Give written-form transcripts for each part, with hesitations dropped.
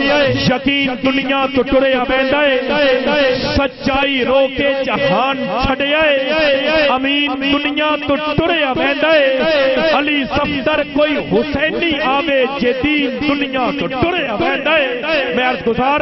یقین دنیا تو ٹریا ویندا ہے سچائی رو کے جہان چھڈیا ہے امین دنیا تو ٹریا ویندا ہے علی صفدر کوئی حسینی آوے جے دین دنیا تو ٹریا ویندا ہے میں عرض گزار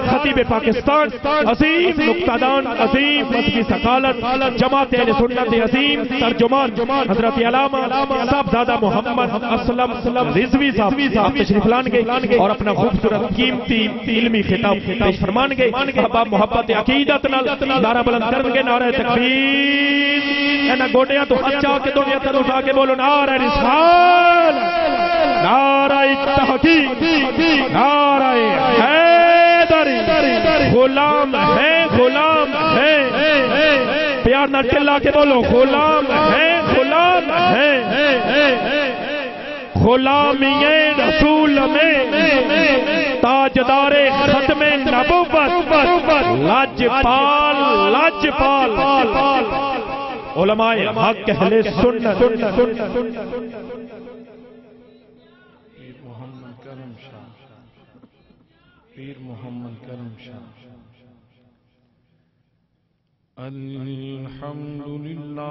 خطیب پاکستان عظیم نقطہ دان عظیم مذہبی ثقالت جماعت اہل سنت عظیم ترجمان حضرت علامہ صاحبزادہ محمد اسلم رضوی صاحب تشریف لان گے اور اپنا خوبصورت قیمتی علمی خطاب پیش فرمان گے احباب محبت عقیدت نعرہ بلند کرن گے نعرہ تکبیر اینا گوڑیاں تو ہاتھ چاہ کے دنیا تر اٹھا کے بولو نعرہ رسال نعرہ تحقیق نعرہ حیدری غلام ہے غلام ہے پیار نہ چلا کے بولو غلام ہے غلام ہے غلامی رسول میں تاجدار ختم نبوت لاجپال علماء حق اہل سنت پیر محمد کرم شاہ الحمدللہ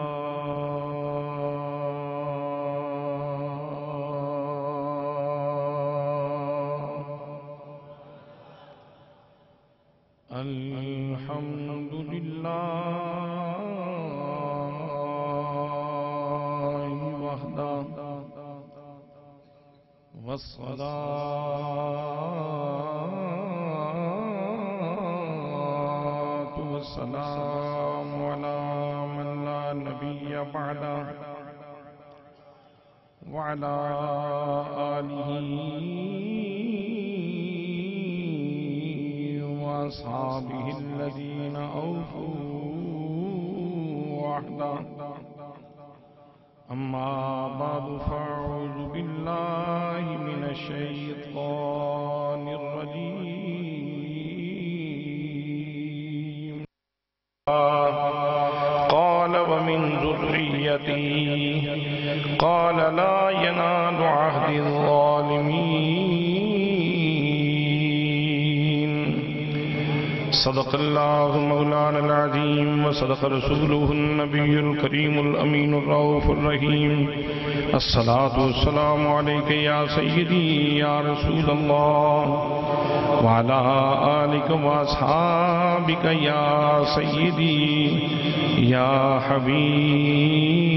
الحمدللہ وحدہ والصلاة والسلام على من لا نبي بعده وعلى آله وأصحابه الذين أوفوا وحده أما بعد فأعوذ بالله من الشيطان الرجيم قال ومن ذريتي قال لا ينال عهد الظالمين صدق الله مولانا العظيم وصدق رسوله النبي الكريم الأمين الرؤوف الرحيم الصلاة والسلام عليك يا سيدي يا رسول الله وعلى آلك وأصحابك يا سيدي يا حبيب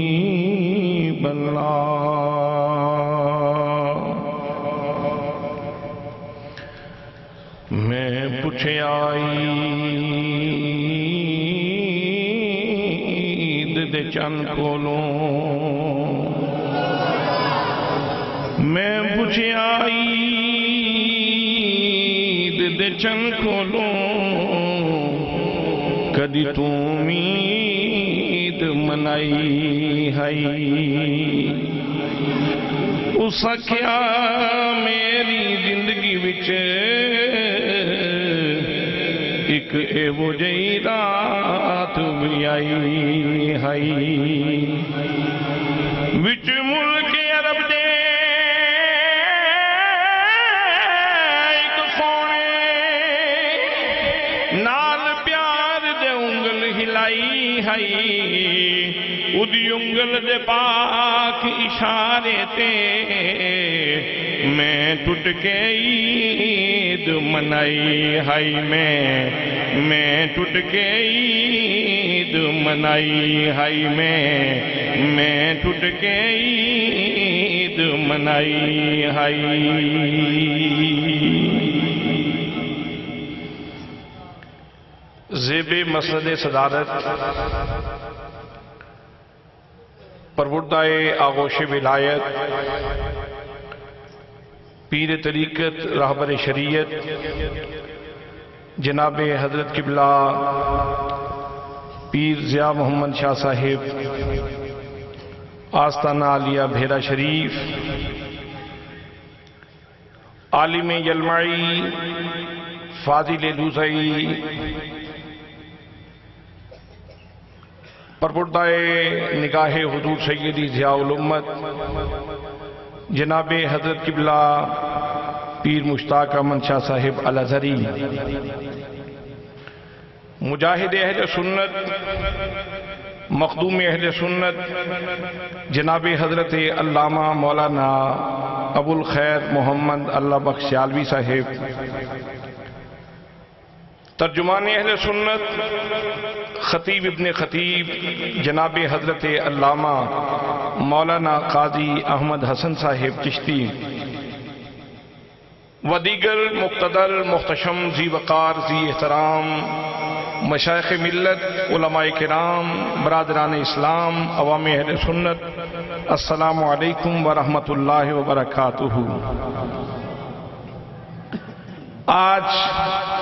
الله میں پوچھے آئی دے چند کولوں میں پوچھے آئی دے چند کولوں کدی تو امید منائی ہے اس کیا میری زندگی وچ ایک ایو جئی رات بھی آئی ہے وچ ملک عرب دے ایک سونے نال پیار دے انگل ہلائی ہے ادی انگل دے پاک اشارے تے میں ٹوٹ کے عید منائی ہے میں ٹوٹ کے عید منائی ہے میں ٹوٹ کے عید منائی ہے زیب مسند صدارت پروردہ آغوش ولایت پیر طریقت رہبر شریعت جناب حضرت قبلہ پیر ضیاء محمد شاہ صاحب آستانہ عالیہ بھیرا شریف عالم یلمعی فاضل دوسری پروردہ نگاہ حضور سیدی ضیاء الامت جناب حضرت قبلہ پیر مشتاق احمد شاہ صاحب الازہری، مجاہد اہل سنت، مخدوم اہل سنت جناب حضرت علامہ مولانا ابو الخیر محمد اللہ بخش سیالوی صاحب، ترجمان اہل سنت خطیب ابن خطیب جناب حضرت علامہ مولانا قاضی احمد حسن صاحب چشتی و دیگر مقتدر محتشم ذی وقار ذی احترام مشائخ ملت، علماء کرام، برادران اسلام، عوام اہل سنت، السلام علیکم ورحمۃ اللہ وبرکاتہ۔ آج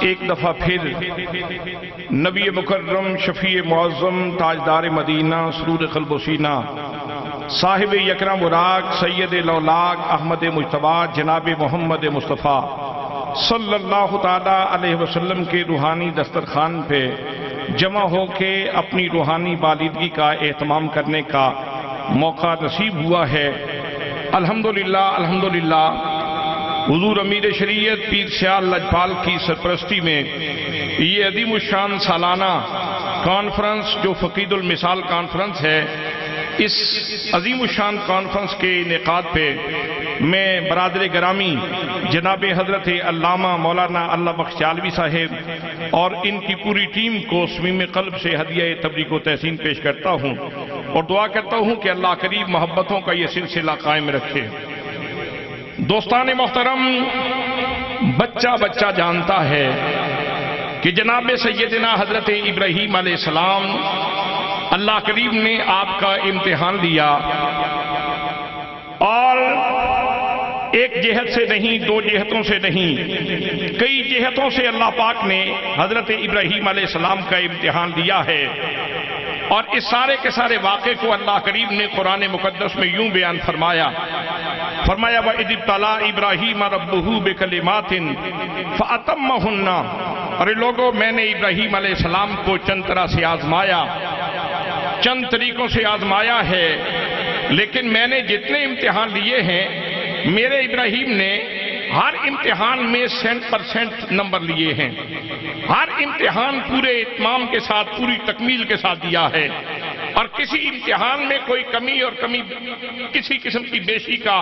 ایک دفعہ پھر نبی مکرم شفیع معظم تاجدار مدینہ سرور قلب و سینہ صاحب یکرم براق سید الاولاق احمد مجتبی جناب محمد مصطفیٰ صلی اللہ تعالی علیہ وسلم کے روحانی دسترخوان پہ جمع ہو کے اپنی روحانی بالدگی کا اہتمام کرنے کا موقع نصیب ہوا ہے۔ الحمدللہ الحمدللہ حضور امیر شریعت پیر سیال لجپال کی سرپرستی میں یہ عظیم الشان سالانہ کانفرنس جو فقید المثال کانفرنس ہے، اس عظیم الشان کانفرنس کے انعقاد پہ میں برادر گرامی جناب حضرت علامہ مولانا اللہ بخش سیالوی صاحب اور ان کی پوری ٹیم کو صمیم قلب سے ہدیہ تبریک و تحسین پیش کرتا ہوں اور دعا کرتا ہوں کہ اللہ قریب محبتوں کا یہ سلسلہ قائم رکھے۔ دوستان محترم، بچہ بچہ جانتا ہے کہ جناب سیدنا حضرت ابراہیم علیہ السلام اللہ کریم نے آپ کا امتحان لیا، اور ایک جہت سے نہیں، دو جہتوں سے نہیں، کئی جہتوں سے اللہ پاک نے حضرت ابراہیم علیہ السلام کا امتحان لیا ہے۔ اور اس سارے کے سارے واقعے کو اللہ کریم نے قرآن مقدس میں یوں بیان فرمایا وَإِذِ ابْتَلَىٰ إِبْرَاهِيمَ رَبُّهُ بِكَلِمَاتٍ فَأَتَمَّهُنَّ، ارے لوگوں، میں نے ابراہیم علیہ السلام کو چند طرح سے آزمایا، چند طریقوں سے آزمایا ہے، لیکن میں نے جتنے امتحان لیے ہیں میرے ابراہیم نے ہر امتحان میں 100% نمبر لیے ہیں، ہر امتحان پورے اتمام کے ساتھ، پوری تکمیل کے ساتھ دیا ہے، اور کسی امتحان میں کوئی کمی اور کسی قسم کی بیشی کا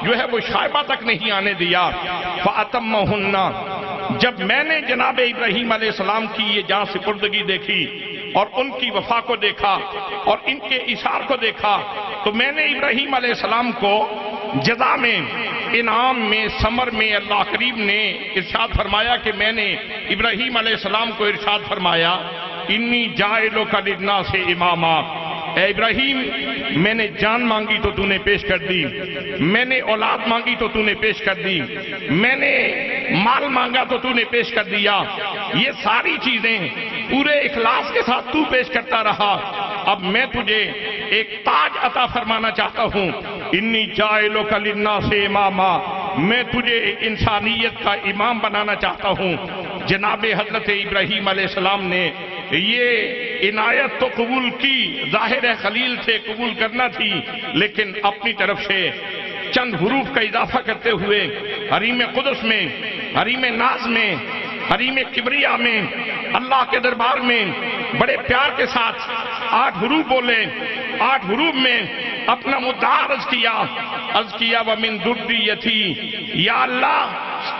جو ہے وہ شائبہ تک نہیں آنے دیا۔ فَأَتَمَّهُنَّ، جب میں نے جناب ابراہیم علیہ السلام کی یہ جاں سپردگی دیکھی اور ان کی وفا کو دیکھا اور ان کے ایثار کو دیکھا، تو میں نے ابراہیم علیہ السلام کو جزا میں، انعام میں، ثمر میں اللہ کریم نے ارشاد فرمایا کہ میں نے ابراہیم علیہ السلام کو ارشاد فرمایا انی جاعلک للناس اماما، اے ابراہیم میں نے جان مانگی تو تو نے پیش کر دی، میں نے اولاد مانگی تو تو نے پیش کر دی، میں نے مال مانگا تو تو نے پیش کر دیا، یہ ساری چیزیں پورے اخلاص کے ساتھ تو پیش کرتا رہا۔ اب میں تجھے ایک تاج عطا فرمانا چاہتا ہوں، انی جاعلک للناس اماما، میں تجھے انسانیت کا امام بنانا چاہتا ہوں۔ جناب حضرت ابراہیم علیہ السلام نے یہ عنایت تو قبول کی، ظاہر ہے خلیل سے قبول کرنا تھی، لیکن اپنی طرف سے چند حروف کا اضافہ کرتے ہوئے حریم قدس میں، حریم ناز میں، حریم کبریا میں، اللہ کے دربار میں بڑے پیار کے ساتھ 8 حروف بولے، 8 حروف میں اپنا مدعا عرض کیا وَمِن ذُرِّيَّتِي، یا اللہ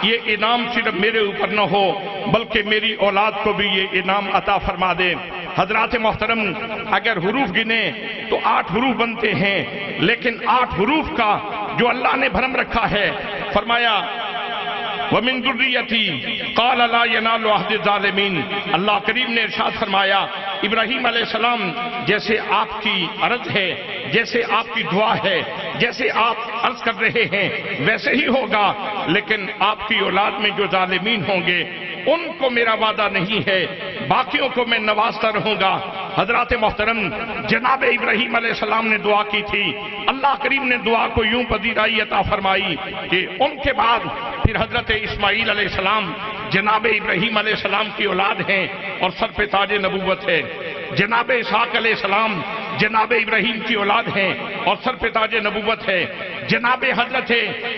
یہ انعام صرف میرے اوپر نہ ہو بلکہ میری اولاد کو بھی یہ انعام عطا فرما دے۔ حضرات محترم، اگر حروف گنے تو 8 حروف بنتے ہیں، لیکن 8 حروف کا جو اللہ نے بھرم رکھا ہے، فرمایا وَمِن ذُرِّيَّتِي قَالَ لَا يَنَالُ عَهْدِ الظَّالِمِينَ، اللہ کریم نے ارشاد فرمایا ابراہیم علیہ السلام جیسے آپ کی عرض ہے، جیسے آپ کی دعا ہے، جیسے آپ عرض کر رہے ہیں ویسے ہی ہوگا، لیکن آپ کی اولاد میں جو ظالمین ہوں گے ان کو میرا وعدہ نہیں ہے، باقیوں کو میں نوازتا رہوں گا۔ حضرات محترم، جناب ابراہیم علیہ السلام نے دعا کی تھی، اللہ کریم نے دعا کو یوں پذیرائی عطا فرمائی کہ ان کے بعد پھر حضرت اسماعیل علیہ السلام جناب ابراہیم علیہ السلام کی اولاد ہیں اور سر پہ تاج نبوت ہے۔ جناب اسحاق علیہ السلام जनाब इब्राहीम की औलाद हैं और सर पे ताज नबूवत है। जनाब हजरत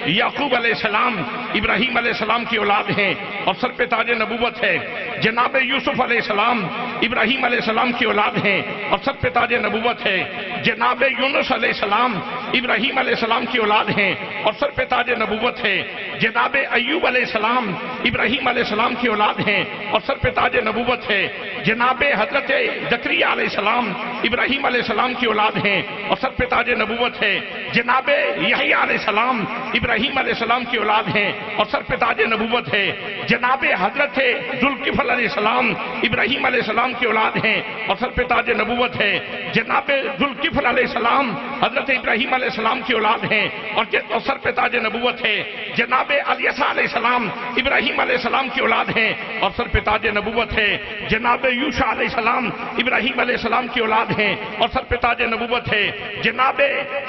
याकूब अलैहिस्सलाम इब्राहीम अलैहिस्सलाम की औलाद हैं और सर पे ताज नबूवत है। जनाब यूसुफ अलैहिस्सलाम इब्राहीम अलैहिस्सलाम की औलाद हैं और सर पे ताज नबूवत है। जनाब यूनुस अलैहिस्सलाम इब्राहीम अलैहिस्सलाम की औलाद हैं और सर पे ताज नबूवत है। जनाब अय्यूब अलैहिस्सलाम इब्राहीम अलैहिस्सलाम की औलाद हैं और सर पे ताज नबूवत है। जनाब हजरत ज़करिया अलैहिस्सलाम इब्राहीम अलैहिस्सलाम की औलाद हैं और सर पे ताज नबूवत है। जनाब यहया अलैहिस्सलाम इब्राहीम अलैहिस्सलाम की औलाद हैं और सर पे ताज नबूवत है। जनाब हजरत ज़ुल्किफ़ल अलैहिस्सलाम इब्राहीम अलैहिस्सलाम की औलाद हैं और सर पे ताज नबूवत है। जनाब ज़ुल्किफ़ल अलैहिस्सलाम हजरत इब्राहीम अलैहिस्सलाम की औलाद हैं और सर पे ताज नबूवत है। जनाब अलियसा अलैहिस्सलाम इब्राहीम अलैहिस्सलाम की औलाद हैं और सर पे ताज नबूवत है। जनाब यूशा अलैहिस्सलाम इब्राहीम अलैहिस्सलाम की औलाद हैं और सर पे ताज नबूवत है। जनाब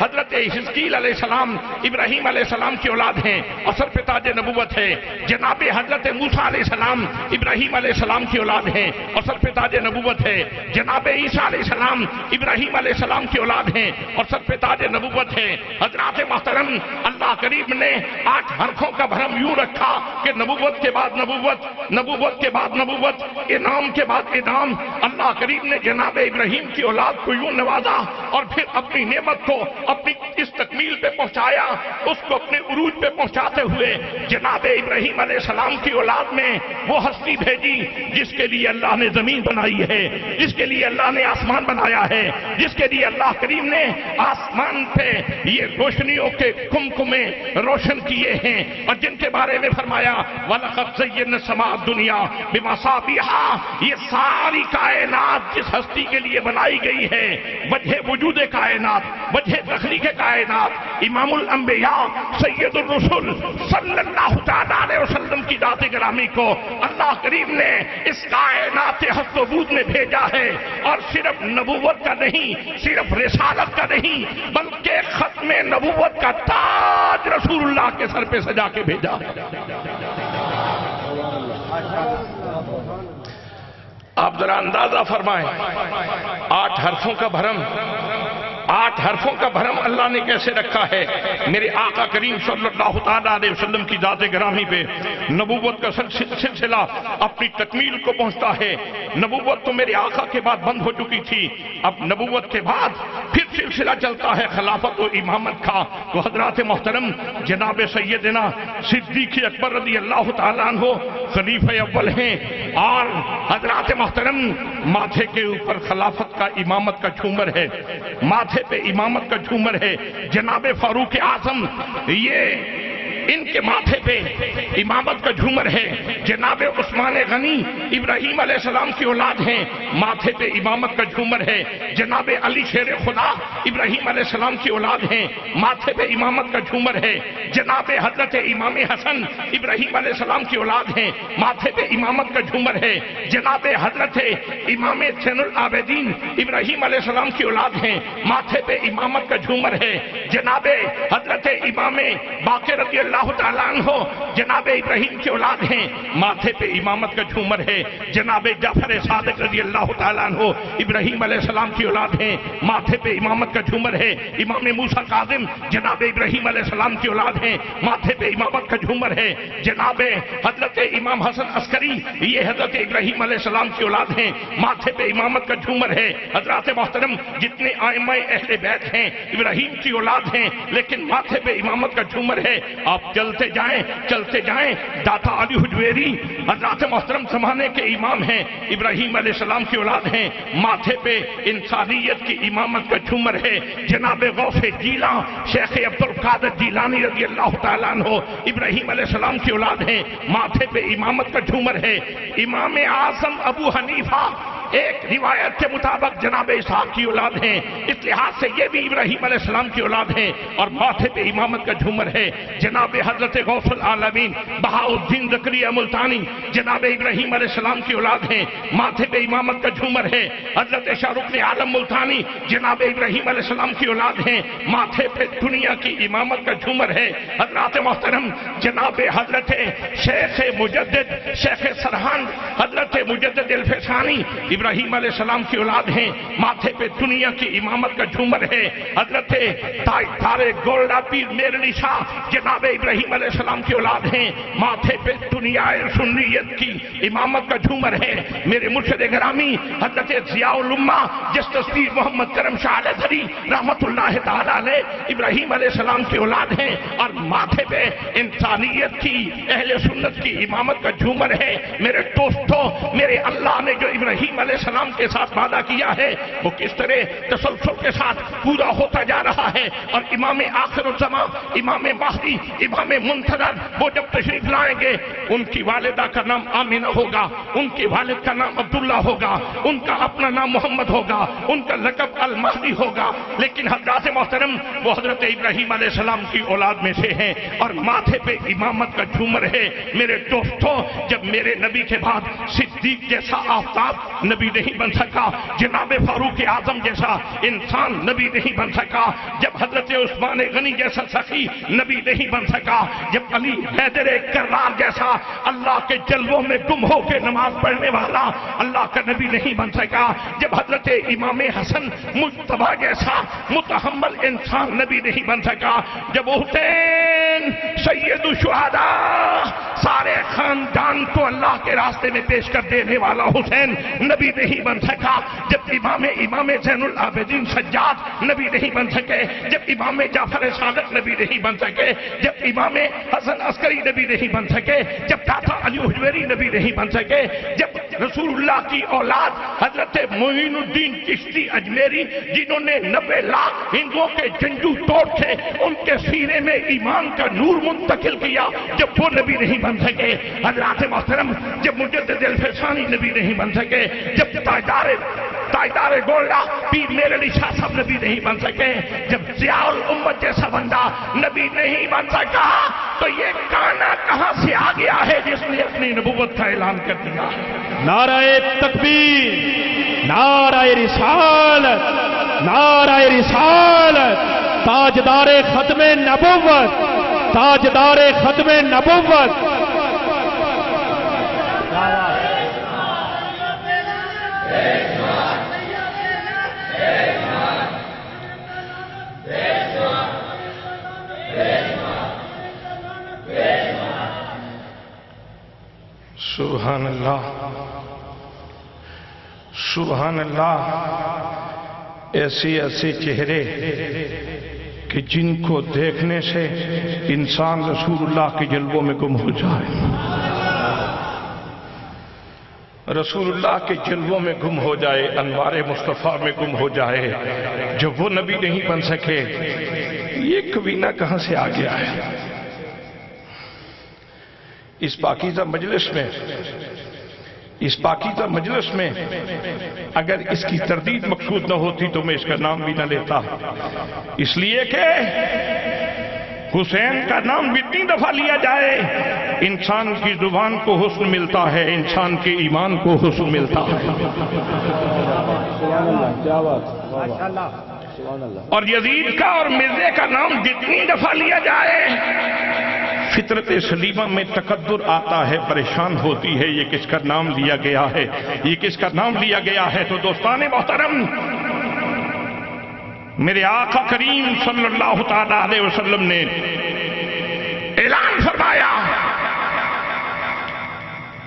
हजरत हिज़कील अलैहिस्सलाम इब्राहीम अलैहिस्सलाम की औलाद हैं और सर पे ताज नबूवत है। जनाब हजरत मूसा अलैहिस्सलाम इब्राहीम अलैहिस्सलाम की औलाद हैं और सर पे ताज नबूवत है। जनाब ईसा अलैहिस्सलाम इब्राहीम अलैहिस्सलाम की औलाद हैं और सर पे ताज नबूवत है। हजरात मोहतरम, अल्लाह करीम ने 8 हरफों का भरम यूं रखा कि नबूवत के बाद नबूवत, नबूवत के बाद नबूवत, इनाम के बाद इनाम। अल्लाह करीम ने जनाब इब्राहीम की औलाद को यूं नवाजा और फिर अपनी नेमत को अपनी इस तकमील पे पहुंचाया, उसको अपने उरूज पे पहुंचाते हुए जनाब इब्राहीम अलैहिस्सलाम की औलाद में वो हस्ती भेजी जिसके लिए अल्लाह ने जमीन बनाई है, जिसके लिए अल्लाह ने आसमान बनाया है, जिसके लिए अल्लाह करीम ने आसमान पे ये रोशनियों के कुमकुमे रोशन किए हैं और जिनके बारे में फरमाया वलक़द ज़य्यना समा दुनिया बिमसाबिहा। ये सारी कायनात जिस हस्ती के लिए बनाई गई है, वजह वजूद कायनात, वजह तख़लीक़ कायनात, इमामुल अंबिया सय्यदुर रसूल सल्लल्लाहु तआला अलैहि वसल्लम की जात गिरामी को अल्लाह करीम ने इस कायनात हस्सबूद में भेजा है। और सिर्फ नबूवत का नहीं, सिर्फ रिसालत का नहीं, बल्कि खत्म नबूवत का ताज रसूलुल्लाह के सर पे सजा के भेजा। आप जरा अंदाजा फरमाएं, 8 हरफों का भरम, 8 हरफों का भरम अल्लाह ने कैसे रखा है। मेरे आका करीम सल्लल्लाहु तआला अलैहि वसल्लम की जात गिरामी पे नबूवत का सिलसिला अपनी तकमील को पहुंचता है। नबूवत तो मेरे आका के बाद बंद हो चुकी थी, अब नबूवत के बाद फिर सिलसिला चलता है खिलाफत और इमामत का। तो हजरात मोहतरम, जनाब सैयदना सिद्दीक़ अकबर रज़ी अल्लाह तआला अन्हु खलीफा अव्वल हैं और हजरात मोहतरम माथे के ऊपर खिलाफत का इमामत का झूमर है, माथे पे इमामत का झूमर है। जनाब फारूक आजम ये इनके माथे पे इमामत का झूमर है। जनाब उस्मान गनी इब्राहीम अलैहिस्सलाम की औलाद हैं, माथे पे इमामत का झूमर है। जनाब अली शेर खुदा इब्राहीम अलैहिस्सलाम की औलाद हैं, माथे पे इमामत का झूमर है। जनाब हजरत इमाम हसन इब्राहीम अलैहिस्सलाम की औलाद हैं, माथे पे इमामत का झूमर है। जनाब हजरत इमाम ज़ैनुल आबिदीन इब्राहीम अलैहिस्सलाम की औलाद हैं, माथे पे इमामत का झूमर है। जनाब हजरत इमाम बाक़िर रज़ी अल्लाह तआला अन्हु जनाब इब्राहीम की औलाद हैं, माथे पे इमामत का झूमर है। जनाब जाफर सादिक रज़ी अल्लाह तआला अन्हु इब्राहीम अलैहिस्सलाम की औलाद हैं, माथे पे इमामत का झूमर है। इमाम मूसा काज़िम जनाब इब्राहीम अलैहिस्सलाम की औलाद हैं, माथे पे इमामत का झूमर है। जनाब हजरत इमाम हसन अस्करी ये हजरत इब्राहीम अलैहिस्सलाम की औलाद हैं, माथे पे इमामत का झूमर है। हजरात मोहतरम, जितने आइम्मा अहले बैत हैं इब्राहीम की औलाद हैं, लेकिन माथे पे इमामत का झूमर है। आप चलते जाएं, दाता अली हुजवेरी हजरात मोहतरम जमाने के इमाम हैं, इब्राहीम अलैहिस्सलाम की औलाद हैं, माथे पे इंसानियत की इमामत का झूमर है। जनाब गौसे जीला शेख अब्दुल कादिर जीलानी रज़ी अल्लाह तआला अन्हु इब्राहीम अलैहिस्सलाम की औलाद हैं, माथे पे इमामत का झूमर है। इमाम आज़म अबू हनीफा एक रिवायत के मुताबिक जनाब इसहाक की औलाद हैं, इस लिहाज से ये भी इब्राहीम अलैहिस्सलाम की औलाद हैं और माथे पे इमामत का झूमर है। जनाब हजरत गौसुल आलमीन बहाउद्दीन ज़करिया मुल्तानी जनाब इब्राहीम अलैहिस्सलाम की औलाद हैं, माथे पे इमामत का झूमर है। हजरत शाहरुख आलम मुल्तानी जनाब इब्राहीम अलैहिस्सलाम की औलाद हैं, माथे पे दुनिया की इमामत का झूमर है। हजरात मोहतरम, जनाब हजरत शेख मुजद्दिद शेख सरहान हजरत मुजद्दिद अल-फ़सानी इब्राहीम अलैहिस्सलाम की औलाद हैं, माथे पे दुनिया की इमामत का झूमर है। हजरत तारे गोल्डा पीर मेरली शाह जनाब इब्राहीम अलैहिस्सलाम की औलाद हैं, माथे पे दुनिया सुन्नियत की इमामत का झूमर है। मेरे मुर्शिद गिरामी हजरत ज़ियाउल उम्मा जिस तस्वीर मोहम्मद करम शाह अलैहि रहमतुल्लाह तआला अलैह इब्राहीम अलैहिस्सलाम की औलाद हैं और माथे पे इंसानियत की अहले सुन्नत की इमामत का झूमर है। मेरे दोस्तों, मेरे अल्लाह ने जो इब्राहीम अलैहिस्सलाम के साथ वादा किया है वो किस तरह तसल्सल के साथ पूरा होता जा रहा है। और इमाम आखिरुज़्ज़मा, इमाम महदी, इमाम मुंतज़र वो जब तशरीफ लाएंगे उनकी वालिदा का नाम आमिना होगा, उनके वालिद का नाम अब्दुल्ला होगा, उनका अपना नाम मोहम्मद होगा, उनका लक़ब अल महदी होगा। लेकिन हज़रत मोहतरम वो हज़रत इब्राहीम अलैहिस्सलाम की औलाद में से हैं और माथे पे इमामत का झूमर है। मेरे दोस्तों, जब मेरे नबी के बाद सिद्दीक जैसा आफताब नबी नहीं बन सका, जनाब फारूक आजम जैसा इंसान नबी नहीं बन सका, जब हजरत उस्मान गनी जैसा सखी नबी नहीं बन सका, जब अली हैदर कर्रार जैसा अल्लाह के जलवों में गुम होकर नमाज पढ़ने वाला अल्लाह का नबी नहीं बन सका, जब हजरत इमाम हसन मुज्तबा जैसा मुतहम्मल इंसान नबी नहीं बन सका, जब हुसैन सैयदुल शुहदा सारे खानदान को अल्लाह के रास्ते में पेश कर देने वाला हुसैन नबी नहीं बन सका, जब इमाम ज़ैनुल आबिदीन सज्जाद नबी नहीं बन सके, जब इमाम जाफर सादिक नबी नहीं बन सके, जब इमाम हसन अस्करी नबी नहीं बन सके, जब दाता अली हुजवेरी नबी नहीं बन सके, जब रसूलुल्लाह की औलाद हजरत मोइनुद्दीन चिश्ती अजमेरी जिन्होंने 90 लाख हिंदुओं के जंजू तोड़ थे उनके सीने में ईमान का नूर मुंतकिल किया, जब वो नबी नहीं बन सके, हजरत मोहतरम जब मुजद्दिद अल-फ़सानी नबी नहीं बन सके, जब ताजदार गोल्डा पीर मेरली शाह साहब नबी नहीं बन सके, जब ज़ियाउल उम्मत जैसा बंदा नबी नहीं बन सका, तो ये काना कहां से आ गया है जिसने अपनी नबूवत का ऐलान कर दिया। नाराए तकबीर, नाराए रिसालत, नाराए रिसालत, ताजदारे खत्मे नबूवत, ताजदारे खत्मे नबूवत। सुभान अल्लाह, सुभान अल्लाह। ऐसे ऐसे चेहरे कि जिनको देखने से इंसान रसूलुल्लाह के जलवों में गुम हो जाए, रसूलुल्लाह के जलवों में गुम हो जाए, अनवारे मुस्तफ़ा में गुम हो जाए। जो वो नबी नहीं बन सके, ये कवीना कहां से आ गया है। इस पाकीज़ा मजलिस में अगर इसकी तरदीद मकसूद न होती तो मैं इसका नाम भी न लेता, इसलिए कि हुसैन का नाम जितनी दफा लिया जाए इंसान की जुबान को हुस्न मिलता है, इंसान के ईमान को हुस्न मिलता है। और यजीद का और मिर्जे का नाम जितनी दफा लिया जाए फितरत सलीमा में तकद्दुर आता है, परेशान होती है, ये किसका नाम लिया गया है, ये किसका नाम लिया गया है। तो दोस्ताने मोहतरम, मेरे आका करीम सल्लल्लाहु तआला अलैहि वसल्लम ने ऐलान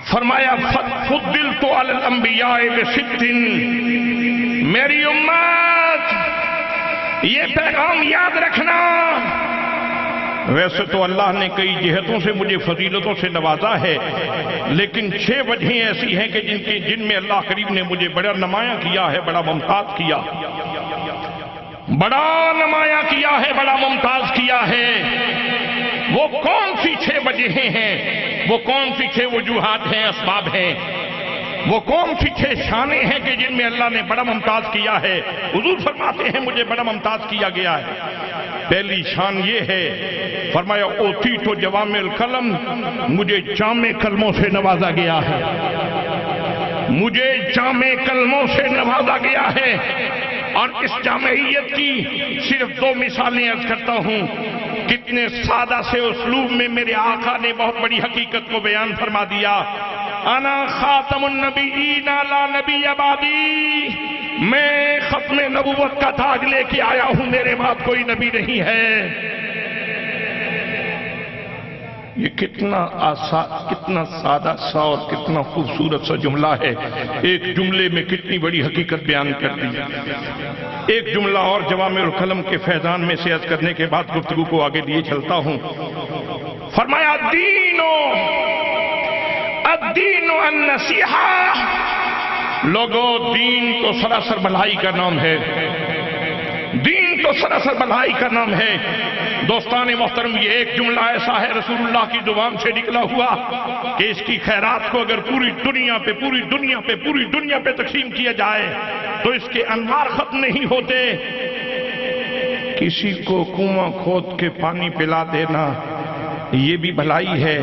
फरमाया फुद्दिल तो अलल अंबियाए बिसित्तिन। मेरी उम्मत ये पैगाम याद रखना, वैसे तो अल्लाह ने कई जिहतों से मुझे फजीलतों से नवाजा है, लेकिन 6 वजहें ऐसी हैं कि जिनमें अल्लाह करीम ने मुझे बड़ा नुमाया किया है, बड़ा मुमताज किया, बड़ा नुमाया किया है, बड़ा मुमताज किया है। वो कौन सी 6 वजहें हैं, वो कौन सी 6 वजूहात हैं, असबाब हैं, वो कौन सी 6 शाने हैं कि जिनमें अल्लाह ने बड़ा मुमताज किया है। हुजूर फरमाते हैं मुझे बड़ा मुमताज किया गया है। पहली शान ये है, फरमाया ओती तो जवामिल कलम, मुझे जामे कलमों से नवाजा गया है, मुझे जामे कलमों से नवाजा गया है। और इस जामियत की सिर्फ 2 मिसालें अर्ज करता हूं। कितने सादा से उसलूब में मेरे आका ने बहुत बड़ी हकीकत को बयान फरमा दिया। انا خاتم النبیین لا نبی بعدی، میں ختم نبوت کا تاج لے کے آیا ہوں، میرے بعد کوئی نبی نہیں ہے۔ یہ کتنا سادہ سا اور کتنا خوبصورت سا جملہ ہے، ایک جملے میں کتنی بڑی حقیقت بیان کر دی۔ ایک جملہ اور جوامع الکلم کے فیضان میں سے عرض کرنے کے بعد گفتگو کو آگے لیے چلتا ہوں۔ فرمایا الدین النصیحہ، لوگو دین تو سراسر بھلائی کا نام ہے، دین تو سراسر بھلائی کا نام ہے۔ دوستان محترم، یہ ایک جملہ ایسا ہے رسول اللہ کی زبان سے نکلا ہوا کہ اس کی خیرات کو اگر پوری دنیا پہ تقسیم کیا جائے تو اس کے انوار ختم نہیں ہوتے۔ کسی کو کنواں کھود کے پانی پلا دینا یہ بھی بھلائی ہے،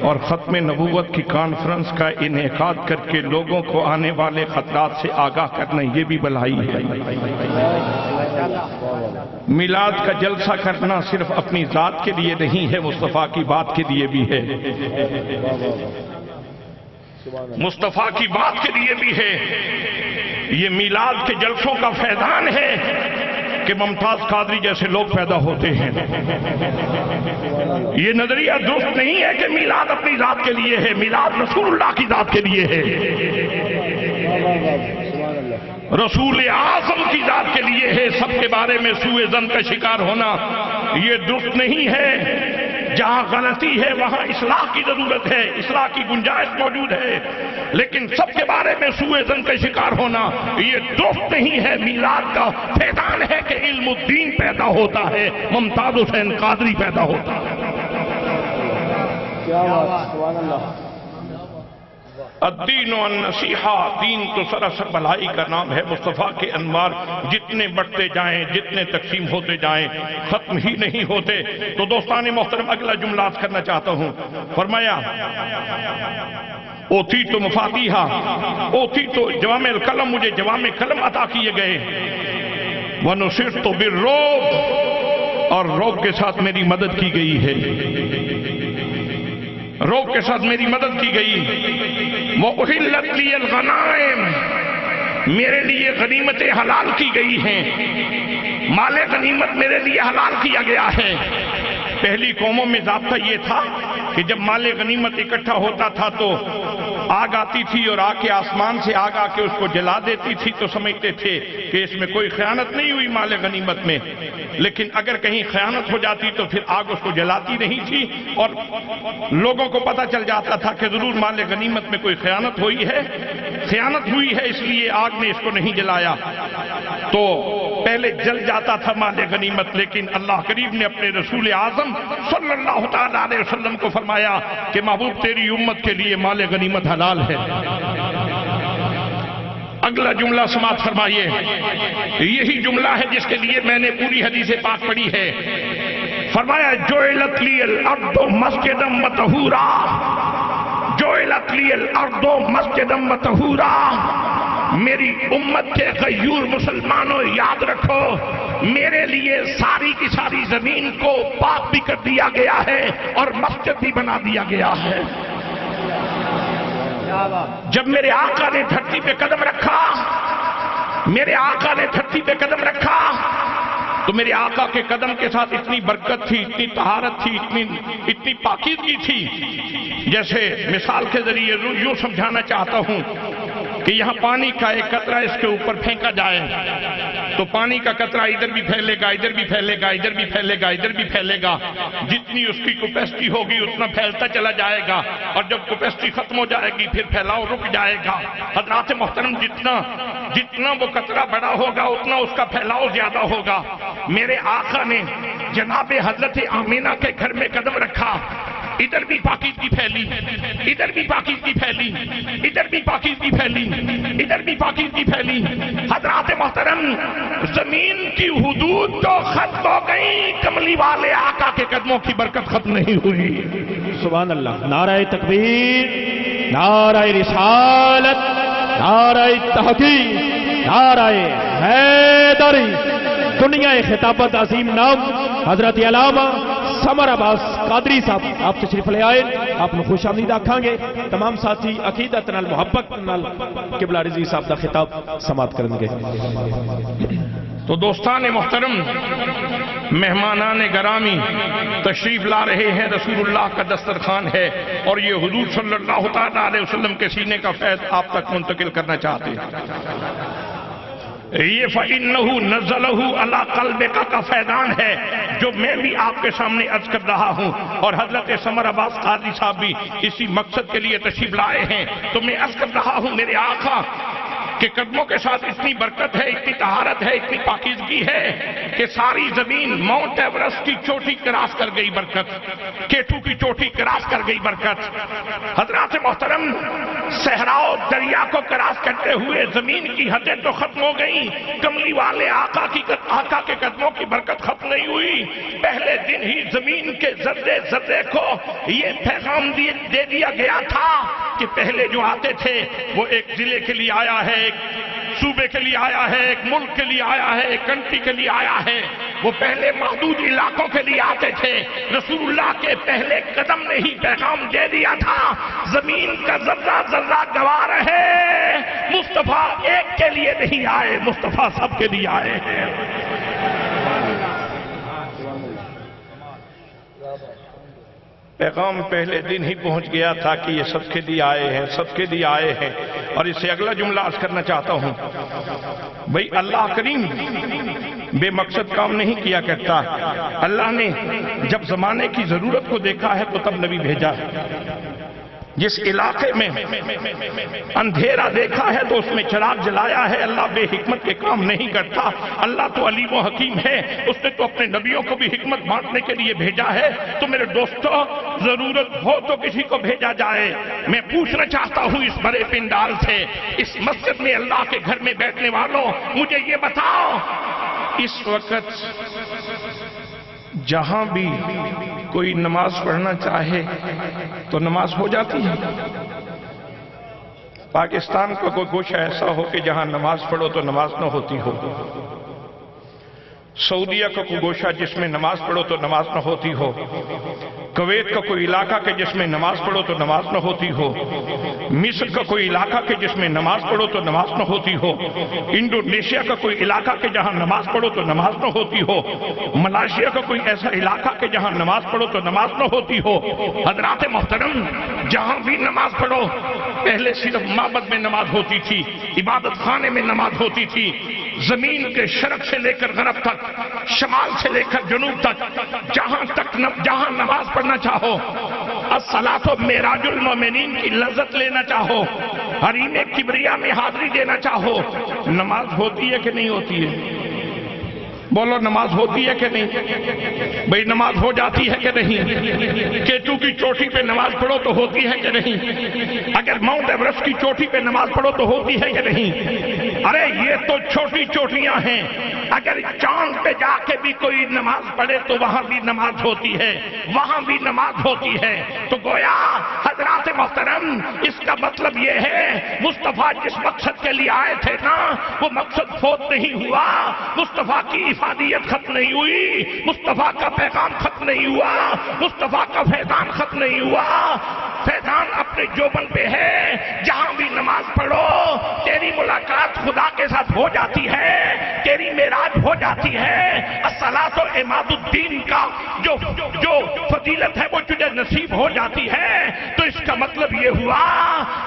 اور ختم نبوت کی کانفرنس کا انعقاد کر کے لوگوں کو آنے والے خطرات سے آگاہ کرنا یہ بھی بھلائی ہے۔ میلاد کا جلسہ کرنا صرف اپنی ذات کے لیے نہیں ہے، مصطفیٰ کی بات کے لیے بھی ہے، مصطفیٰ کی بات کے لیے بھی ہے۔ یہ میلاد کے جلسوں کا فیضان ہے کہ ممتاز قادری جیسے لوگ پیدا ہوتے ہیں۔ یہ نظریہ درست نہیں ہے کہ میلاد اپنی ذات کے لیے ہے، میلاد رسول اللہ کی ذات کے لیے ہے، رسول اعظم کی ذات کے لیے ہے۔ سب کے بارے میں سوء ظن کا شکار ہونا یہ درست نہیں ہے۔ جہاں غلطی ہے وہاں اصلاح کی ضرورت ہے، اصلاح کی گنجائش موجود ہے، لیکن سب کے بارے میں سوء ظن کا شکار ہونا یہ درست نہیں ہے۔ میلاد کا فیضان ہے کہ علم الدین پیدا ہوتا ہے، ممتاز حسین قادری پیدا ہوتا ہے۔ الدین والنصیحہ، دین تو سراسر بھلائی کا نام ہے۔ مصطفیٰ کے انوار جتنے بڑھتے جائیں، جتنے تقسیم ہوتے جائیں، ختم ہی نہیں ہوتے۔ تو دوستان محترم اگلا جملہ عرض کرنا چاہتا ہوں۔ فرمایا اوتی تو مفاتیحہ، اوتی تو جوامع الکلم، مجھے جوامع کلم عطا کیے گئے۔ ونصرت بالرعب، اور رعب کے ساتھ میری مدد کی گئی ہے، روک کے ساتھ میری مدد کی گئی۔ وَأُحِلَّتْ لِيَ الْغَنَائِمُ، میرے لیے غنیمتیں حلال کی گئی ہیں، مال غنیمت میرے لیے حلال کیا گیا ہے۔ پہلی قوموں میں ضابطہ یہ تھا کہ جب مال غنیمت اکٹھا ہوتا تھا تو آگ آتی تھی اور آگ کے آسمان سے آگ آ کے اس کو جلا دیتی تھی، تو سمجھتے تھے کہ اس میں کوئی خیانت نہیں ہوئی مال غنیمت میں، لیکن اگر کہیں خیانت ہو جاتی تو پھر آگ اس کو جلاتی نہیں تھی، اور لوگوں کو پتہ چل جاتا تھا کہ ضرور مال غنیمت میں کوئی خیانت ہوئی ہے، اس لیے آگ نے اس کو نہیں جلایا۔ تو پہلے جل جاتا تھا مال غنیمت، لیکن اللہ کریم نے اپنے رسول اعظم صلی اللہ تعالیٰ علیہ وسلم کو فرمایا کہ محبوب تیری امت کے لیے مال غنیمت حلال ہے۔ اگلا جملہ سماعت فرمائیے، یہی جملہ ہے جس کے لیے میں نے پوری حدیث پاک پڑھی ہے۔ فرمایا جعلت لی الارض مسجدا وطہورا، جعلت لی الارض مسجدا وطہورا، میری امت کے غیور مسلمانوں یاد رکھو، میرے لیے ساری کی ساری زمین کو پاک بھی کر دیا گیا ہے اور مسجد بھی بنا دیا گیا ہے۔ جب میرے آقا نے دھرتی پہ قدم رکھا، میرے آقا نے دھرتی پہ قدم رکھا، تو میرے آقا کے قدم کے ساتھ اتنی برکت تھی، اتنی طہارت تھی، اتنی پاکیزگی تھی، جیسے مثال کے ذریعے یوں سمجھانا چاہتا ہوں کہ یہاں پانی کا ایک قطرہ اس کے اوپر پھینکا جائے تو پانی کا قطرہ ادھر بھی پھیلے گا، ادھر بھی پھیلے گا، ادھر بھی پھیلے گا، ادھر بھی پھیلے گا، جتنی اس کی کیپیسٹی ہوگی اتنا پھیلتا چلا جائے گا، اور جب کیپیسٹی ختم ہو جائے گی پھر پھیلاؤ رک جائے گا۔ حضرات محترم، جتنا وہ قطرہ بڑا ہوگا اتنا اس کا پھیلاؤ زیادہ ہوگا۔ میرے آقا نے جناب حضرت آمینہ کے گھر میں قدم رکھا، ادھر بھی پاکیزگی پھیلی، ادھر بھی پاکیزگی پھیلی، ادھر بھی پاکیزگی پھیلی، ادھر بھی پاکیزگی پھیلی۔ حضرات محترم، زمین کی حدود تو ختم ہو گئی، کملی والے آقا کے قدموں کی برکت ختم نہیں ہوئی۔ سبحان اللہ، نعرہ تکبیر، نعرہ رسالت، نعرہ تحقیق، نعرہ حیدری۔ دنیا خطابت عظیم نام حضرت علامہ समर अब्बास कादरी साहब आप तशरीफ ले आए, आपने खुश आमदीद आखांगे। तमाम साथी अकीदत नाल मुहब्बत नाल किबला रिजवी साहब का खिताब समाप्त करेंगे। तो दोस्तान मोहतरम, मेहमानान गरामी तशरीफ ला रहे हैं, रसूलुल्लाह का दस्तरखान है और ये हुजूर सल्लल्लाहु तआला अलैहि वसल्लम के सीने का फैज़ आप तक मुंतकिल करना चाहते हैं। ये फ़इन्नहु नज़लहु अला क़ल्बिका का फैज़ान है जो मैं भी आपके सामने अर्ज कर रहा हूँ, और हजरत समर अब्बास कादरी साहब भी इसी मकसद के लिए तशरीफ लाए हैं। तो मैं अर्ज कर रहा हूँ, मेरे आका के कदमों के साथ इतनी बरकत है, इतनी तहारत है, इतनी पाकीज़गी है कि सारी जमीन माउंट एवरेस्ट की चोटी क्रॉस कर गई बरकत, केटू की चोटी क्रॉस कर गई बरकत। हजरात मोहतरम, सहराओ दरिया को क्रॉस करते हुए जमीन की हदें तो खत्म हो गई, कमली वाले आका के कदमों की बरकत खत्म नहीं हुई। पहले दिन ही जमीन के जर्रे जर्रे को ये पैगाम दे दिया गया था कि पहले जो आते थे वो एक जिले के लिए आया है, एक सूबे के लिए आया है, एक मुल्क के लिए आया है, एक कंट्री के लिए आया है। वो पहले महदूद इलाकों के लिए आते थे। रसूलुल्लाह के पहले कदम ने ही पैगाम दे दिया था, जमीन का जर्रा जर्रा गवाह है, मुस्तफा एक के लिए नहीं आए, मुस्तफा सबके लिए आए हैं। पैगाम पहले दिन ही पहुंच गया था कि ये सबके लिए आए हैं, सबके लिए आए हैं। और इससे अगला जुमला अर्ज करना चाहता हूं, भाई अल्लाह करीम बेमकसद काम नहीं किया करता। अल्लाह ने जब जमाने की जरूरत को देखा है तो तब नबी भेजा है। जिस इलाके में अंधेरा देखा है तो उसमें चिराग जलाया है। अल्लाह बेहिकमत के काम नहीं करता। अल्लाह तो अलीम व हकीम है, उसने तो अपने नबियों को भी हिकमत बांटने के लिए भेजा है। तो मेरे दोस्तों, जरूरत हो तो किसी को भेजा जाए। मैं पूछना चाहता हूं इस बड़े पिंडाल से, इस मस्जिद में अल्लाह के घर में बैठने वालों, मुझे ये बताओ, इस वक्त जहां भी कोई नमाज पढ़ना चाहे तो नमाज हो जाती है। पाकिस्तान का कोई गोशा ऐसा हो कि जहां नमाज पढ़ो तो नमाज न होती हो। सऊदीया का कोई गोशा जिसमें नमाज पढ़ो तो नमाज न होती हो। कुवैत का कोई इलाका के जिसमें नमाज पढ़ो तो नमाज न होती हो। मिस्र का कोई इलाका के जिसमें नमाज पढ़ो तो नमाज न होती हो। इंडोनेशिया का कोई इलाका के जहां नमाज पढ़ो तो नमाज न होती हो। मलेशिया का कोई ऐसा इलाका के जहां नमाज पढ़ो तो नमाज न होती हो। हजरात मोहतरम, जहां भी नमाज पढ़ो, पहले सिर्फ माबद में नमाज होती थी, इबादत खाने में नमाज होती थी। जमीन के शरक से लेकर गरब तक, शमाल से लेकर जनूब तक, जहां नमाज पढ़ना चाहो, अस्सलातो मेराजुल मोमिनीन की लज्जत लेना चाहो, हरीमे किबरिया में हाजिरी देना चाहो, नमाज होती है कि नहीं होती है? बोलो, नमाज होती है कि नहीं? भाई नमाज हो जाती है कि नहीं? केटू की चोटी पे नमाज पढ़ो तो होती है कि नहीं? अगर माउंट एवरेस्ट की चोटी पे नमाज पढ़ो तो होती है कि नहीं? अरे ये तो छोटी चोटियां हैं। अगर चांद पे जाके भी कोई नमाज पढ़े तो वहां भी नमाज होती है, वहां भी नमाज होती है। तो गोया हजरात मोहतरम, इसका मतलब ये है, मुस्तफा जिस मकसद के लिए आए थे ना, वो मकसद फोत नहीं हुआ। मुस्तफा की इफादियत खत्म नहीं हुई, मुस्तफा का पैगाम खत्म नहीं हुआ, मुस्तफा का फैजान खत्म नहीं हुआ। फैजान अपने जोबन पे है। जहां भी नमाज पढ़ो, तेरी मुलाकात खुदा के साथ हो जाती है, तेरी मेराज हो जाती है। अस्सलातो इमादुद्दीन का जो फजीलत है वो तुझे नसीब हो जाती है। तो इसका मतलब ये हुआ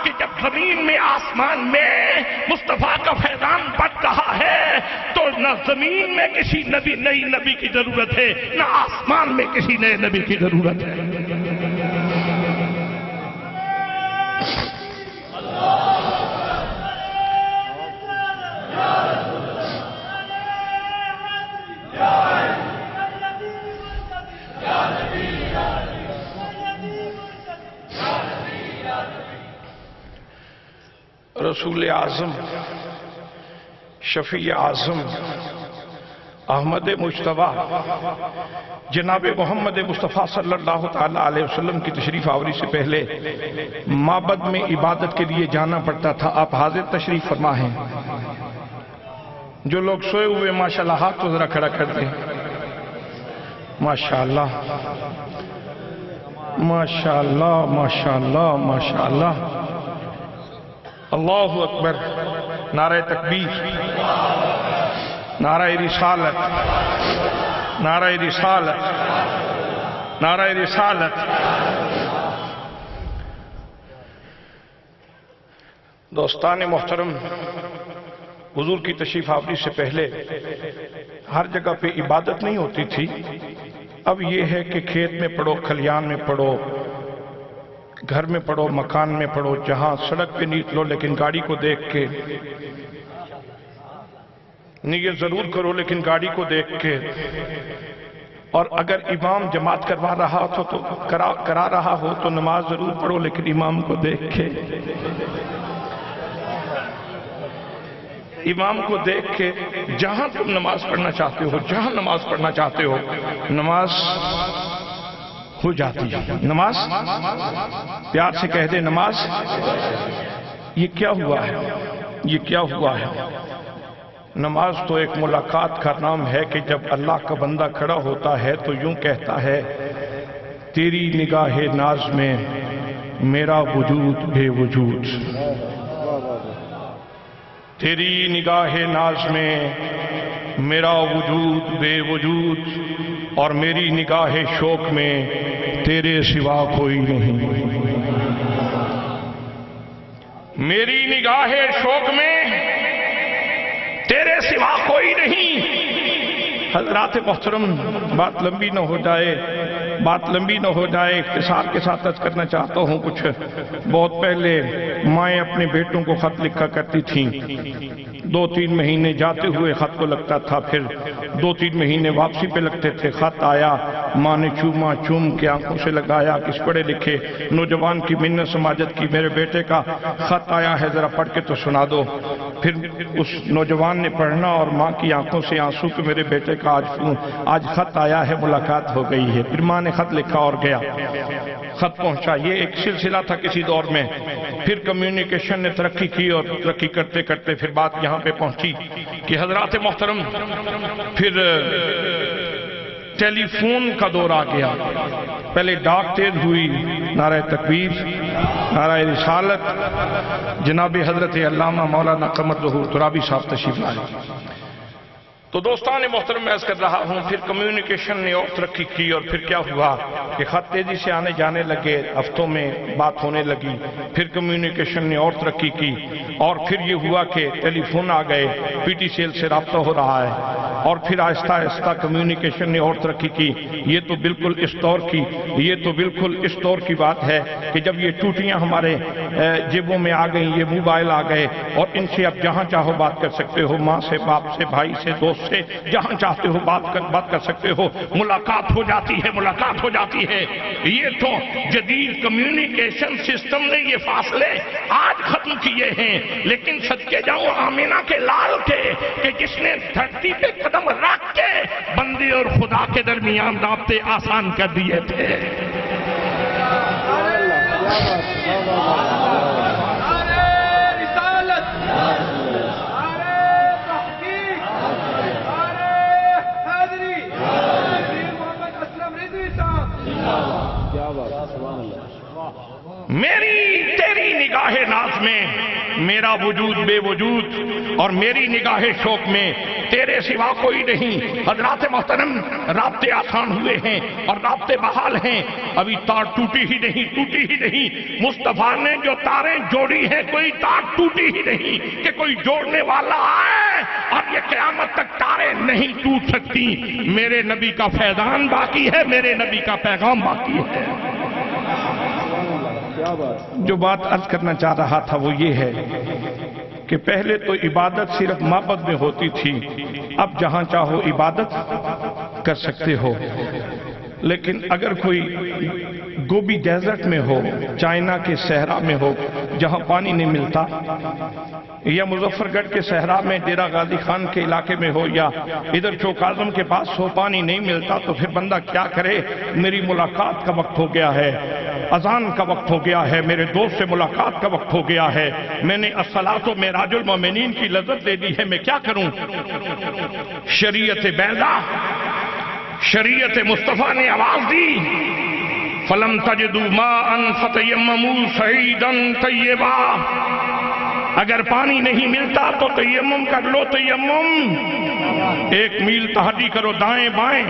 कि जब जमीन में, आसमान में मुस्तफा का फैजान बढ़ रहा है तो न जमीन में किसी नई नबी की जरूरत है, न आसमान में किसी नए नबी की जरूरत है। रसूल आजम, शफी आजम, अहमद मुश्तबा जनाब मोहम्मद मुस्तफ़ा सल्लल्लाहु ताला अलैहि वसल्लम की तशरीफ आवरी से पहले माबद में इबादत के लिए जाना पड़ता था। आप हाजिर तशरीफ फरमा हैं। जो लोग सोए हुए माशाल्लाह हाथ तो जरा खड़ा कर दें। माशाअल्लाह, माशाअल्लाह, माशाअल्लाह, माशाअल्लाह। अल्लाहु अकबर। नारे तकबीर, नारे रिसालत, नारे रिसालत, नारे रिसालत। दोस्तान मोहतरम, हुजूर की तशरीफ आवरी से पहले हर जगह पे इबादत नहीं होती थी। अब ये है कि खेत में पढ़ो, खलियान में पढ़ो, घर में पढ़ो, मकान में पढ़ो, जहां सड़क पे निकलो लेकिन गाड़ी को देख के नियत जरूर करो, लेकिन गाड़ी को देख के। और अगर इमाम जमात करवा रहा हो तो करा रहा हो तो नमाज जरूर पढ़ो, लेकिन इमाम को देख के, इमाम को देख के। जहां तुम नमाज पढ़ना चाहते हो, जहां नमाज पढ़ना चाहते हो, नमाज हो जाती है। नमाज, प्यार से कह दे नमाज। ये क्या हुआ है, ये क्या हुआ है? नमाज तो एक मुलाकात का नाम है कि जब अल्लाह का बंदा खड़ा होता है तो यूं कहता है, तेरी निगाहे नाज में मेरा वजूद बेवजूद, तेरी निगाहे नाज में मेरा वजूद बेवजूद, और मेरी निगाहे शौक में तेरे सिवा कोई नहीं। मेरी निगाहे शौक में तेरे सिवा कोई नहीं। हज़रात मोहतरम, बात लंबी न हो जाए, बात लंबी न हो जाए, इख्तिसार के साथ अर्ज करना चाहता हूं। कुछ बहुत पहले माएँ अपने बेटों को खत लिखा करती थीं। 2-3 महीने जाते हुए खत को लगता था, फिर 2-3 महीने वापसी पे लगते थे। खत आया, माँ ने चूमा, चूम के आंखों से लगाया। किस पढ़े लिखे नौजवान की मिन्नत समाजत की, मेरे बेटे का खत आया है, जरा पढ़ के तो सुना दो। फिर उस नौजवान ने पढ़ना और माँ की आंखों से आंसू कि मेरे बेटे का आज खत आया है, मुलाकात हो गई है। फिर माँ ने खत लिखा और गया, खत पहुंचा। ये एक सिलसिला था किसी दौर में। फिर कम्युनिकेशन ने तरक्की की और तरक्की करते करते फिर बात यहां पे पहुंची कि हजरात मोहतरम फिर टेलीफोन का दौर आ गया। पहले डाक तेज हुई, नारा तकबीर, नारा रिसालत, जनाब हजरत अल्लामा मौलाना कमर ज़हूर तुराबी साहब तशरीफ लाए। तो दोस्तान मोहतरम मैं अर्ज कर रहा हूं, फिर कम्युनिकेशन ने और तरक्की की और फिर क्या हुआ कि खत तेजी से आने जाने लगे, हफ्तों में बात होने लगी। फिर कम्युनिकेशन ने और तरक्की की और फिर ये हुआ कि टेलीफोन आ गए, PTCL से राब्ता हो रहा है। और फिर आहिस्ता आहिस्ता कम्युनिकेशन ने और तरक्की की। ये तो बिल्कुल इस दौर की, ये तो बिल्कुल इस दौर की बात है कि जब ये टूटियां हमारे जेबों में आ गई, ये मोबाइल आ गए और इनसे अब जहां चाहो बात कर सकते हो, माँ से, बाप से, भाई से, दोस्त से, जहां चाहते हो बात कर सकते हो। मुलाकात हो जाती है, मुलाकात हो जाती है। ये तो जदीद कम्युनिकेशन सिस्टम ने ये फासले आज खत्म किए हैं, लेकिन सदके जाऊं आमिना के लाल के कि जिसने धरती पे कदम रख के बंदे और खुदा के दरमियान राब्ते आसान कर दिए थे। मेरी तेरी निगाहे नाज में मेरा वजूद बेवजूद, और मेरी निगाहे शौक में तेरे सिवा कोई नहीं। हजरात मोहतरम, राब्ते आसान हुए हैं और राब्ते बहाल हैं। अभी तार टूटी ही नहीं, टूटी ही नहीं। मुस्तफा ने जो तारें जोड़ी हैं, कोई तार टूटी ही नहीं कि कोई जोड़ने वाला आए और ये क़यामत तक तारें नहीं टूट सकती। मेरे नबी का फैज़ान बाकी है, मेरे नबी का पैगाम बाकी है। जो बात अर्ज करना चाह रहा था वो ये है कि पहले तो इबादत सिर्फ माबद में होती थी, अब जहां चाहो इबादत कर सकते हो। लेकिन अगर कोई गोबी डेजर्ट में हो, चाइना के सहरा में हो जहां पानी नहीं मिलता, या मुजफ्फरगढ़ के सहरा में डेरा गाजी खान के इलाके में हो, या इधर चौक आजम के पास हो, पानी नहीं मिलता, तो फिर बंदा क्या करे? मेरी मुलाकात का वक्त हो गया है, अजान का वक्त हो गया है, मेरे दोस्त से मुलाकात का वक्त हो गया है, मैंने अस्सलातो मेराजुल मोमिनीन की लज्जत ले ली है, मैं क्या करूं? शरीयत बैदा, शरीयत मुस्तफ़ा ने आवाज दी, फलम तजदू माअन फतयम्ममू सईदन तय्यबा, अगर पानी नहीं मिलता तो तयम्मुम कर लो। तयम्मुम 1 मील तहरी करो दाएं बाएं,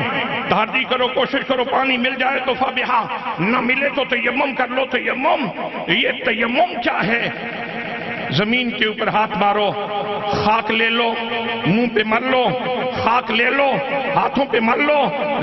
तहरी करो, कोशिश करो, पानी मिल जाए तो फबिहा, न मिले तो तयम्मुम कर लो। तयम्मुम, ये तयम्मुम क्या है? जमीन के ऊपर हाथ मारो, खाक ले लो, मुंह पे मर लो, खाक ले लो, हाथों पे मर लो,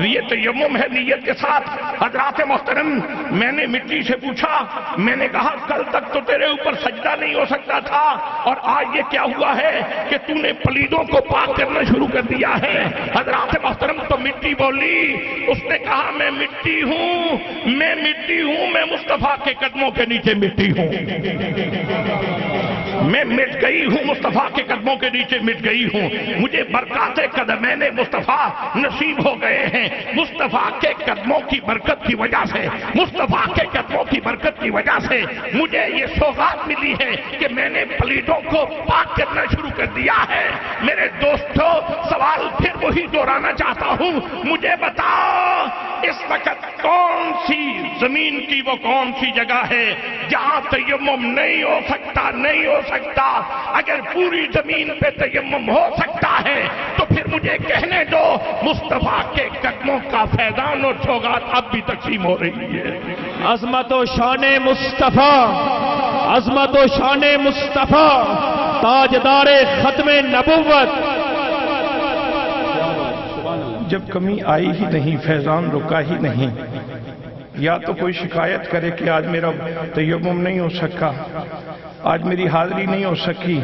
ये तयम्मुम है नियत के साथ। हजरात मोहतरम, मैंने मिट्टी से पूछा, मैंने कहा कल तक तो तेरे ऊपर सजदा नहीं हो सकता था और आज ये क्या हुआ है कि तूने पलीदों को पाक करना शुरू कर दिया है। हजरात मोहतरम, तो मिट्टी बोली, उसने कहा मैं मिट्टी हूं, मैं मिट्टी हूं, मैं मुस्तफा के कदमों के नीचे मिट्टी हूं, मैं मिट गई हूं, मुस्तफा के कदमों के नीचे मिट गई हूं, मुझे बरकाते कदमैने मुस्तफा नसीब हो गए हैं। मुस्तफा के कदमों की बरकत की वजह से, मुस्तफा के कदमों की बरकत की वजह से मुझे ये सौगात मिली है कि मैंने पलीदों को पाक करना शुरू कर दिया है। मेरे दोस्तों, सवाल फिर वही दोहराना चाहता हूं, मुझे बताओ इस वक्त कौन सी जमीन की वो कौन सी जगह है जहां तयम्मुम नहीं हो सकता? नहीं हो सकता। अगर पूरी जमीन पे तयम्मुम हो सकता है तो फिर मुझे कहने दो, मुस्तफा के कदमों का फैजान और सौगात अब भी तकसीम हो रही है। अजमत व शान मुस्तफा, अजमत व शान मुस्तफा, ताजदारे खत्मे नबुव्वत। जब कमी आई ही नहीं, फैजान रुका ही नहीं, या तो कोई शिकायत करे कि आज मेरा तयम्मुम नहीं हो सका, आज मेरी हाजिरी नहीं हो सकी,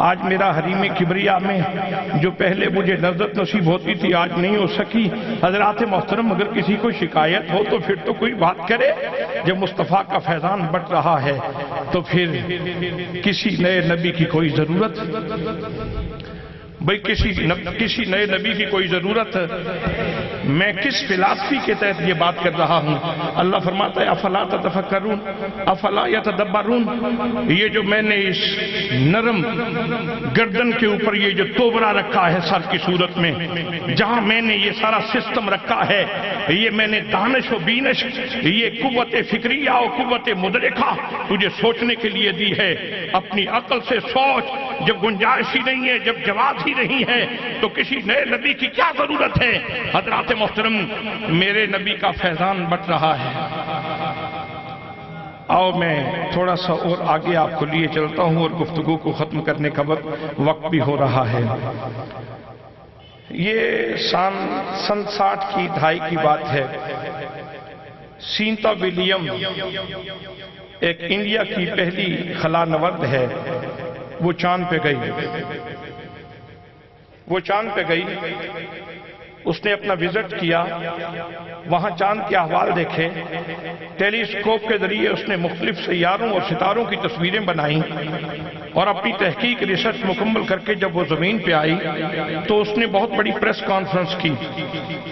आज मेरा हरीम किबरिया में जो पहले मुझे लज्जत नसीब होती थी आज नहीं हो सकी। हजरात मोहतरम, अगर किसी को शिकायत हो तो फिर तो कोई बात करे। जब मुस्तफ़ा का फैजान बट रहा है तो फिर किसी नए नबी की कोई जरूरत? भाई किसी नए नबी की कोई जरूरत? मैं किस फिलासफी के तहत ये बात कर रहा हूं? अल्लाह फरमाता है अफला ततफक्करून अफला यतदब्बरून। ये जो मैंने इस नरम गर्दन के ऊपर ये जो तोबरा रखा है सर की सूरत में, जहां मैंने ये सारा सिस्टम रखा है, ये मैंने दानिश व बीनश, ये कुव्वत फिक्रिया और कुव्वत मुदरिका तुझे सोचने के लिए दी है। अपनी अकल से सोच। जब गुंजाइश ही नहीं है, जब जवाब ही नहीं है, तो किसी नए नबी की क्या जरूरत है? हजरात मोहतरम, मेरे नबी का फैजान बट रहा है। आओ मैं थोड़ा सा और आगे आपको लिए चलता हूं और गुफ्तगू को खत्म करने का वक्त भी हो रहा है। ये सन 60 की दहाई की बात है। सीता विलियम एक इंडिया की पहली खला नवर्द है। वो चांद पे गई, वो चांद पे गई, उसने अपना विजिट किया, वहां चांद के अहवाल देखे, टेलीस्कोप के जरिए उसने मुख्तलिफ सैयारों और सितारों की तस्वीरें बनाई और अपनी तहकीक रिसर्च मुकम्मल करके जब वो जमीन पे आई तो उसने बहुत बड़ी प्रेस कॉन्फ्रेंस की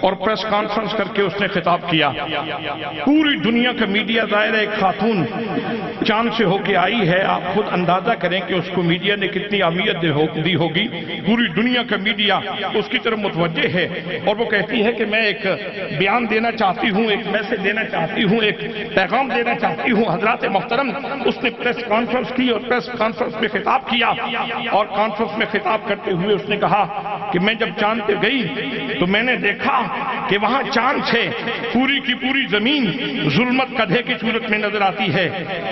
और प्रेस कॉन्फ्रेंस करके उसने खिताब किया। पूरी दुनिया का मीडिया, जाहिर है एक खातून चांद से होके आई है, आप खुद अंदाजा करें कि उसको मीडिया ने कितनी अहमियत दी होगी। पूरी दुनिया का मीडिया उसकी तरफ मुतवज्जे है और वो कहती है कि मैं एक बयान देना चाहती हूं, एक मैसेज देना चाहती हूं, एक पैगाम देना चाहती हूं। हजरात मोहतरम, उसने प्रेस कॉन्फ्रेंस की और प्रेस कॉन्फ्रेंस में खिताब किया और कॉन्फ्रेंस में खिताब करते हुए उसने कहा कि मैं जब चांद पे गई तो मैंने देखा कि वहां चांद से पूरी की पूरी जमीन जुल्मत गधे की सूरत में नजर आती है,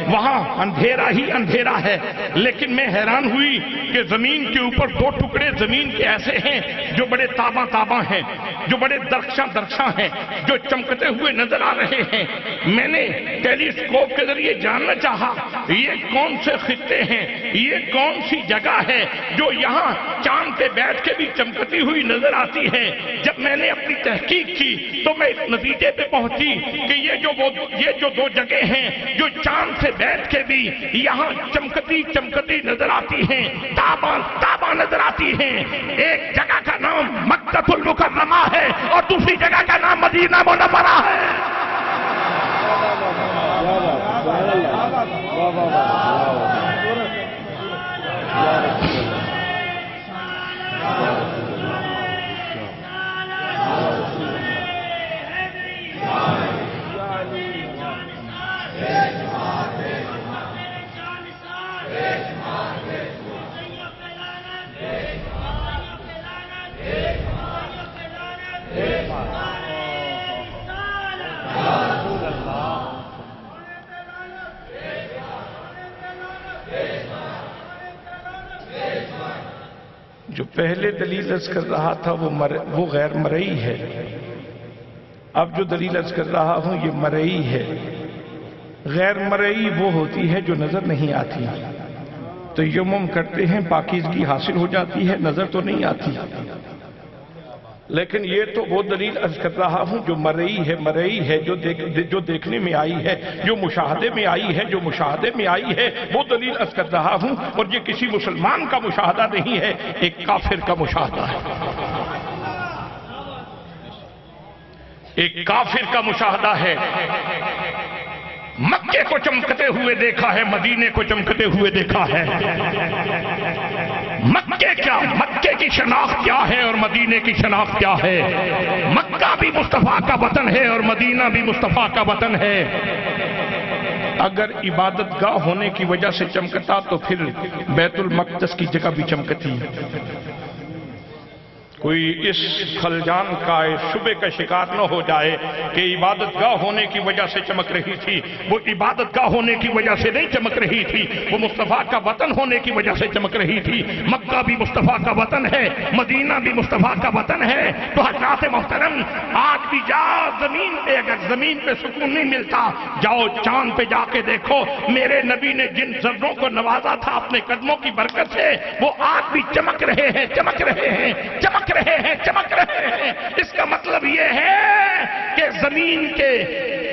वहां अंधेरा ही अंधेरा है। लेकिन मैं हैरान हुई कि जमीन के ऊपर 2 टुकड़े जमीन के ऐसे हैं जो बड़े ताबा ताबा हैं, जो बड़े दरख्शां दरख्शां हैं, जो चमकते हुए नजर आ रहे हैं। मैंने टेलीस्कोप के जरिए जानना चाहा ये कौन से खित्ते हैं, ये कौन सी जगह है जो यहाँ चांद पे बैठ के भी चमकती हुई नजर आती है। जब मैंने अपनी तहकीक की तो मैं इस नतीजे पे पहुंची कि ये जो 2 जगह हैं जो चांद से बैठ के भी यहाँ चमकती चमकती नजर आती हैं, ताबा ताबा नजर आती हैं। एक जगह का नाम मक्कतुल मुकर्रमा है और दूसरी जगह का नाम मदीना मुनव्वरा है। جو پہلے دلیل عرض کر رہا تھا وہ غیر مرئی ہے، اب جو دلیل عرض کر رہا ہوں یہ مرئی ہے۔ غیر مرئی وہ ہوتی ہے جو نظر نہیں آتی، تیمم کرتے ہیں پاکیزگی حاصل ہو جاتی ہے، نظر تو نہیں آتی۔ لیکن یہ تو وہ دلیل عرض کر رہا ہوں جو مرئی ہے جو دیکھنے میں آئی ہے، جو مشاہدے میں آئی ہے، جو مشاہدے میں آئی ہے، وہ دلیل عرض کر رہا ہوں۔ اور یہ کسی مسلمان کا مشاہدہ نہیں ہے، ایک کافر کا مشاہدہ ہے، ایک کافر کا مشاہدہ ہے۔ مکے کو چمکتے ہوئے دیکھا ہے، مدینے کو چمکتے ہوئے دیکھا ہے۔ مکے کی شناخت کیا ہے اور مدینے کی شناخت کیا ہے؟ مکہ بھی مصطفیٰ کا وطن ہے اور مدینہ بھی مصطفیٰ کا وطن ہے۔ اگر عبادت گاہ ہونے کی وجہ سے چمکتا تو پھر بیت المقدس کی جگہ بھی چمکتی۔ کوئی اس خلجان کا شبے کا شکار نہ ہو جائے کہ عبادت گاہ ہونے کی وجہ سے چمک رہی تھی۔ وہ عبادت گاہ ہونے کی وجہ سے نہیں چمک رہی تھی، وہ مصطفیٰ کا وطن ہونے کی وجہ سے چمک رہی تھی۔ مکہ بھی مصطفیٰ کا وطن ہے، مدینہ بھی مصطفیٰ کا وطن ہے۔ تو حضرات محترم، آج بھی جاؤ زمین پہ، اگر زمین پہ سکون نہیں ملتا، جاؤ چاند پہ جا کے دیکھو، میرے نبی نے جن ذروں کو نوازا تھا اپنے قدموں کی برکت سے، وہ آج بھی چمک رہے ہیں، چمک رہے ہیں، چمک رہے ہیں، چمک رہے ہیں۔ اس کا مطلب یہ ہے کہ زمین کے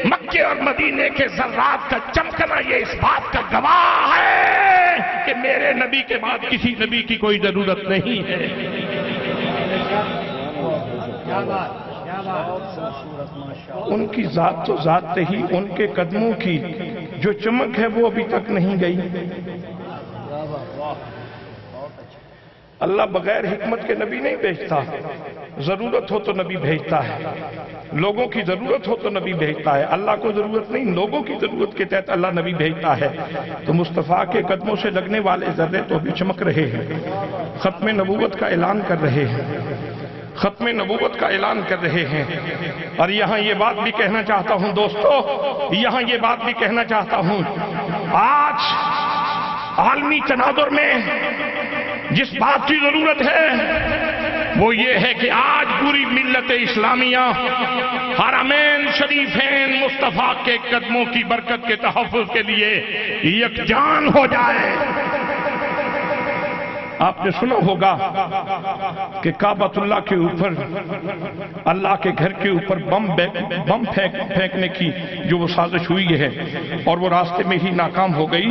مکے اور مدینے کے ذرات کا چمکنا یہ اس بات کا گواہ ہے کہ میرے نبی کے بعد کسی نبی کی کوئی ضرورت نہیں ہے۔ ان کی ذات تو ذات ہی، ان کے قدموں کی جو چمک ہے وہ ابھی تک نہیں گئی۔ اللہ بغیر حکمت کے نبی نہیں بھیجتا، ضرورت ہو تو نبی بھیجتا ہے، لوگوں کی ضرورت ہو تو نبی بھیجتا ہے۔ اللہ کو ضرورت نہیں، لوگوں کی ضرورت کے تحت اللہ نبی بھیجتا ہے۔ تو مصطفیٰ کے قدموں سے لگنے والے ذرے تو ابھی چمک رہے ہیں، ختم نبوت کا اعلان کر رہے ہیں، ختم نبوت کا اعلان کر رہے ہیں۔ اور یہاں یہ بات بھی کہنا چاہتا ہوں دوستو، یہاں یہ بات بھی کہنا چاہتا ہوں، آج عالمی تناظر میں جس بات کی ضرورت ہے وہ یہ ہے کہ آج پوری ملت اسلامیہ حرمین شریفین مصطفیٰ کے قدموں کی برکت کے تحفظ کے لیے یکجان ہو جائے۔ آپ نے سنا ہوگا کہ کعبۃ اللہ کے اوپر، اللہ کے گھر کے اوپر بم پھینکنے کی جو وہ سازش ہوئی ہے اور وہ راستے میں ہی ناکام ہو گئی۔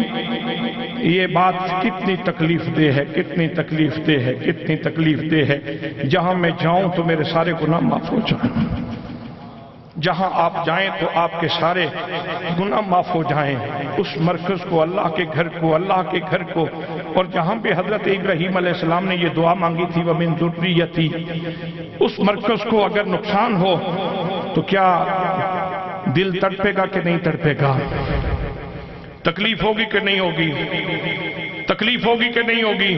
یہ بات کتنی تکلیف دہ ہے، کتنی تکلیف دہ ہے، کتنی تکلیف دہ ہے۔ جہاں میں جاؤں تو میرے سارے گناہ معاف ہو جائیں، جہاں آپ جائیں تو آپ کے سارے گناہ معاف ہو جائیں۔ اس مرکز کو، اللہ کے گھر کو، اللہ کے گھر کو، اور جہاں پہ حضرت ابراہیم علیہ السلام نے یہ دعا مانگی تھی وَمِن ذُرِّيَّتِي، اس مرکز کو اگر نقصان ہو تو کیا دل تڑپے گا کہ نہیں تڑپے گا؟ تکلیف ہوگی کہ نہیں ہوگی؟ تکلیف ہوگی کہ نہیں ہوگی؟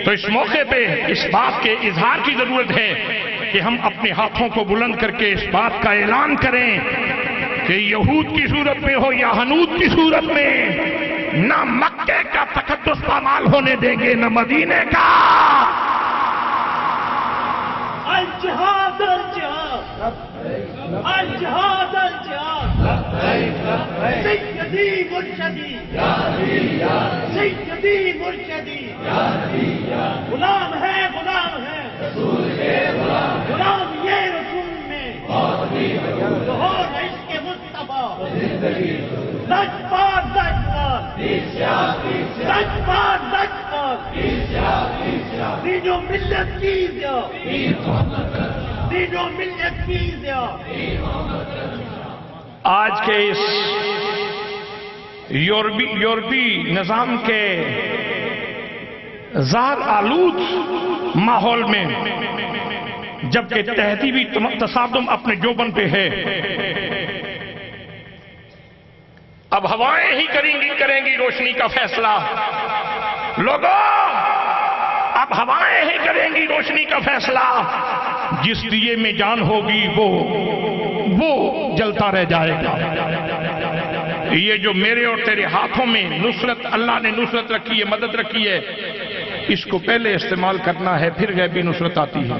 تو اس موقع پہ اس بات کے اظہار کی ضرورت ہے کہ ہم اپنے ہاتھوں کو بلند کر کے اس بات کا اعلان کریں کہ یہود کی صورت میں ہو یا ہنود کی صورت میں نہ مکے کا تقدس پامال ہونے دیں گے، نہ مدینے کا۔ الجہاد الجہاد الجہاد الجہاد سیدی مرشدی سیدی مرشدی غلام ہے، غلام ہے، غلام یہ رسول میں ظہور عشق مصطفیٰ، لجپال لجپال لجپال لجپال دین و ملت کی دیا، دین و ملت کی دیا۔ آج کے اس یورپی نظام کے زہر آلود ماحول میں جبکہ تہذیبی تصادم اپنے جوبن پہ ہے، اب ہوائیں ہی کریں گی روشنی کا فیصلہ۔ لوگوں اب ہوائیں ہی کریں گی روشنی کا فیصلہ، جس دیے میں جان ہوگی وہ جلتا رہ جائے گا۔ یہ جو میرے اور تیرے ہاتھوں میں نصرت، اللہ نے نصرت رکھی ہے، مدد رکھی ہے، اس کو پہلے استعمال کرنا ہے، پھر غیبی نصرت آتی ہے۔